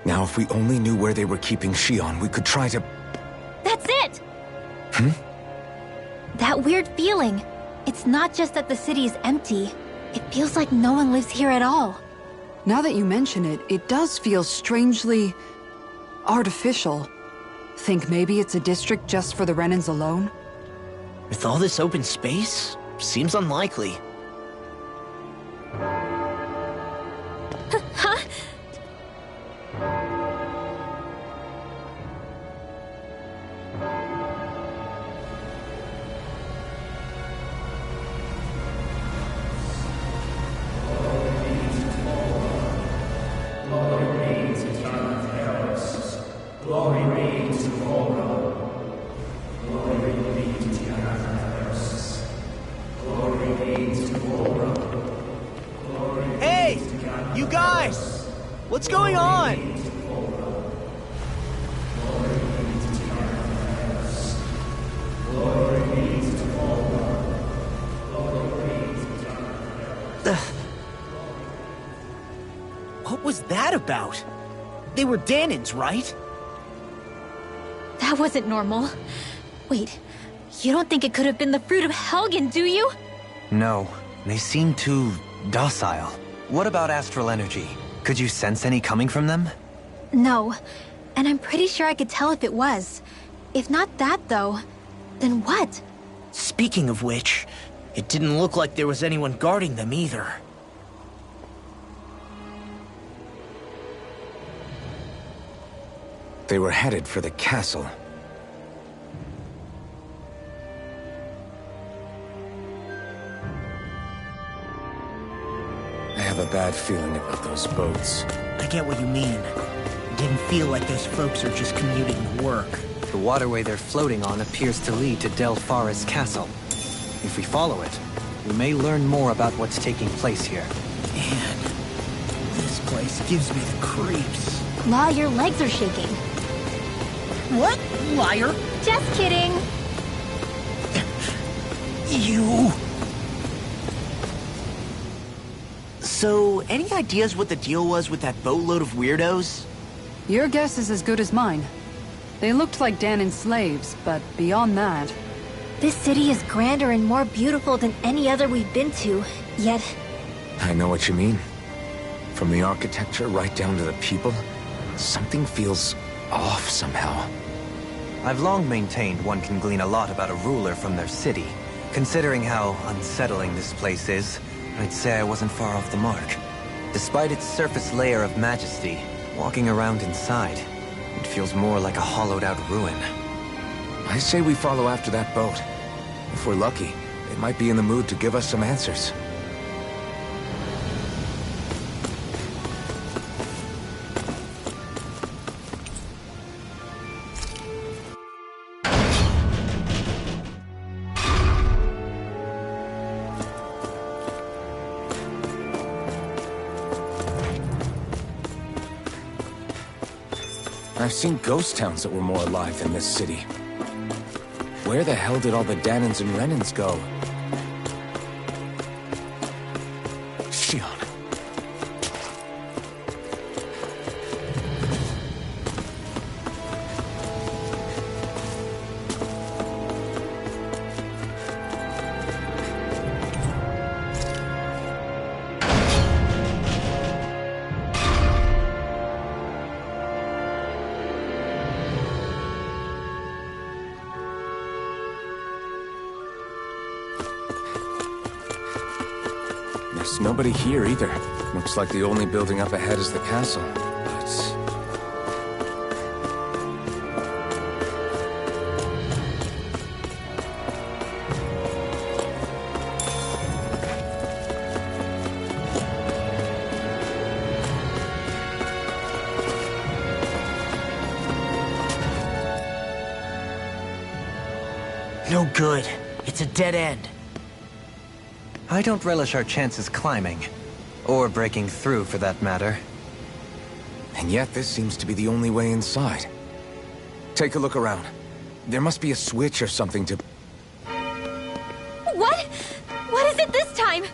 Now, if we only knew where they were keeping Shion, we could try to... That's it! That weird feeling. It's not just that the city is empty. It feels like no one lives here at all. Now that you mention it, it does feel strangely... artificial. Think maybe it's a district just for the Renans alone? With all this open space, seems unlikely. Huh? Hey! You guys! What's going on? What was that about? They were Dahnans, right? That wasn't normal. Wait, you don't think it could have been the fruit of Helgen, do you? No, they seem too docile. What about astral energy? Could you sense any coming from them? No, and I'm pretty sure I could tell if it was. If not that, though, then what? Speaking of which, it didn't look like there was anyone guarding them either. They were headed for the castle. I have a bad feeling about those boats. I get what you mean. It didn't feel like those folks are just commuting to work. The waterway they're floating on appears to lead to Del Farra's castle. If we follow it, we may learn more about what's taking place here. Man, this place gives me the creeps. La, your legs are shaking. What? Liar? Just kidding. You... So, any ideas what the deal was with that boatload of weirdos? Your guess is as good as mine. They looked like Danan's slaves, but beyond that... This city is grander and more beautiful than any other we've been to, yet... I know what you mean. From the architecture right down to the people, something feels off somehow. I've long maintained one can glean a lot about a ruler from their city. Considering how unsettling this place is, I'd say I wasn't far off the mark. Despite its surface layer of majesty, walking around inside, it feels more like a hollowed-out ruin. I say we follow after that boat. If we're lucky, they might be in the mood to give us some answers. I've seen ghost towns that were more alive than this city. Where the hell did all the Danans and Renans go? Shionne. There's nobody here either. Looks like the only building up ahead is the castle, but... No good. It's a dead end. I don't relish our chances climbing. Or breaking through, for that matter. And yet this seems to be the only way inside. Take a look around. There must be a switch or something to... What? What is it this time?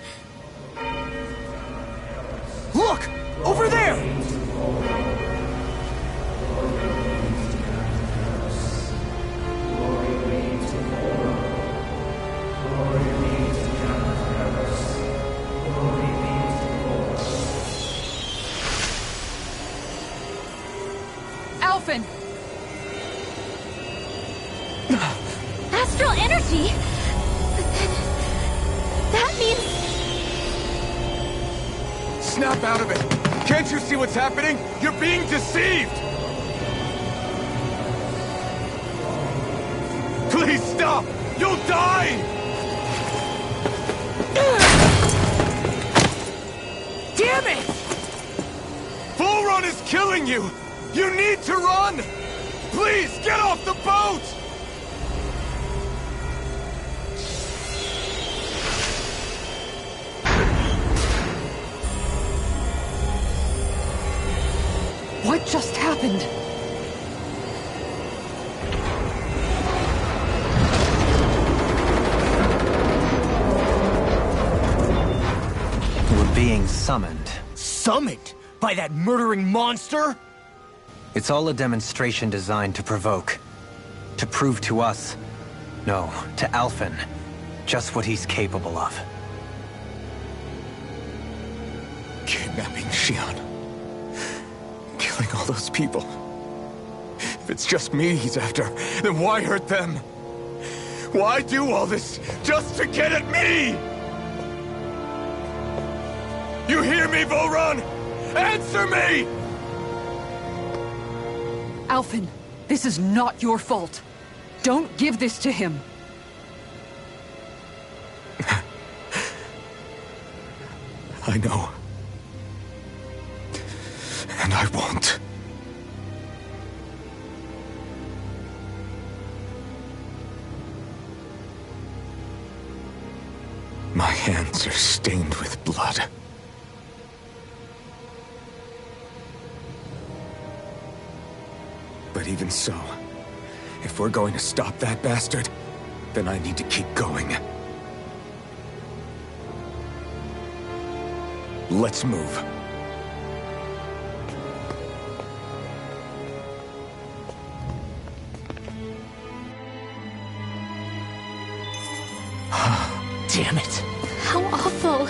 Look! Over there! Alphen! Astral energy? That means... Snap out of it! Can't you see what's happening? You're being deceived! Please stop! You'll die! Damn it! Full Run is killing you! You need to run! Please, get off the boat! What just happened? We're being summoned. Summoned? By that murdering monster? It's all a demonstration designed to provoke. To prove to us, no, to Alphen, just what he's capable of. Kidnapping Shionne. Killing all those people. If it's just me he's after, then why hurt them? Why do all this just to get at me? You hear me, Vholran? Answer me! Alphen, this is not your fault. Don't give this to him. I know. And I won't. My hands are stained with blood. But even so, if we're going to stop that bastard, then I need to keep going. Let's move. Damn it. How awful.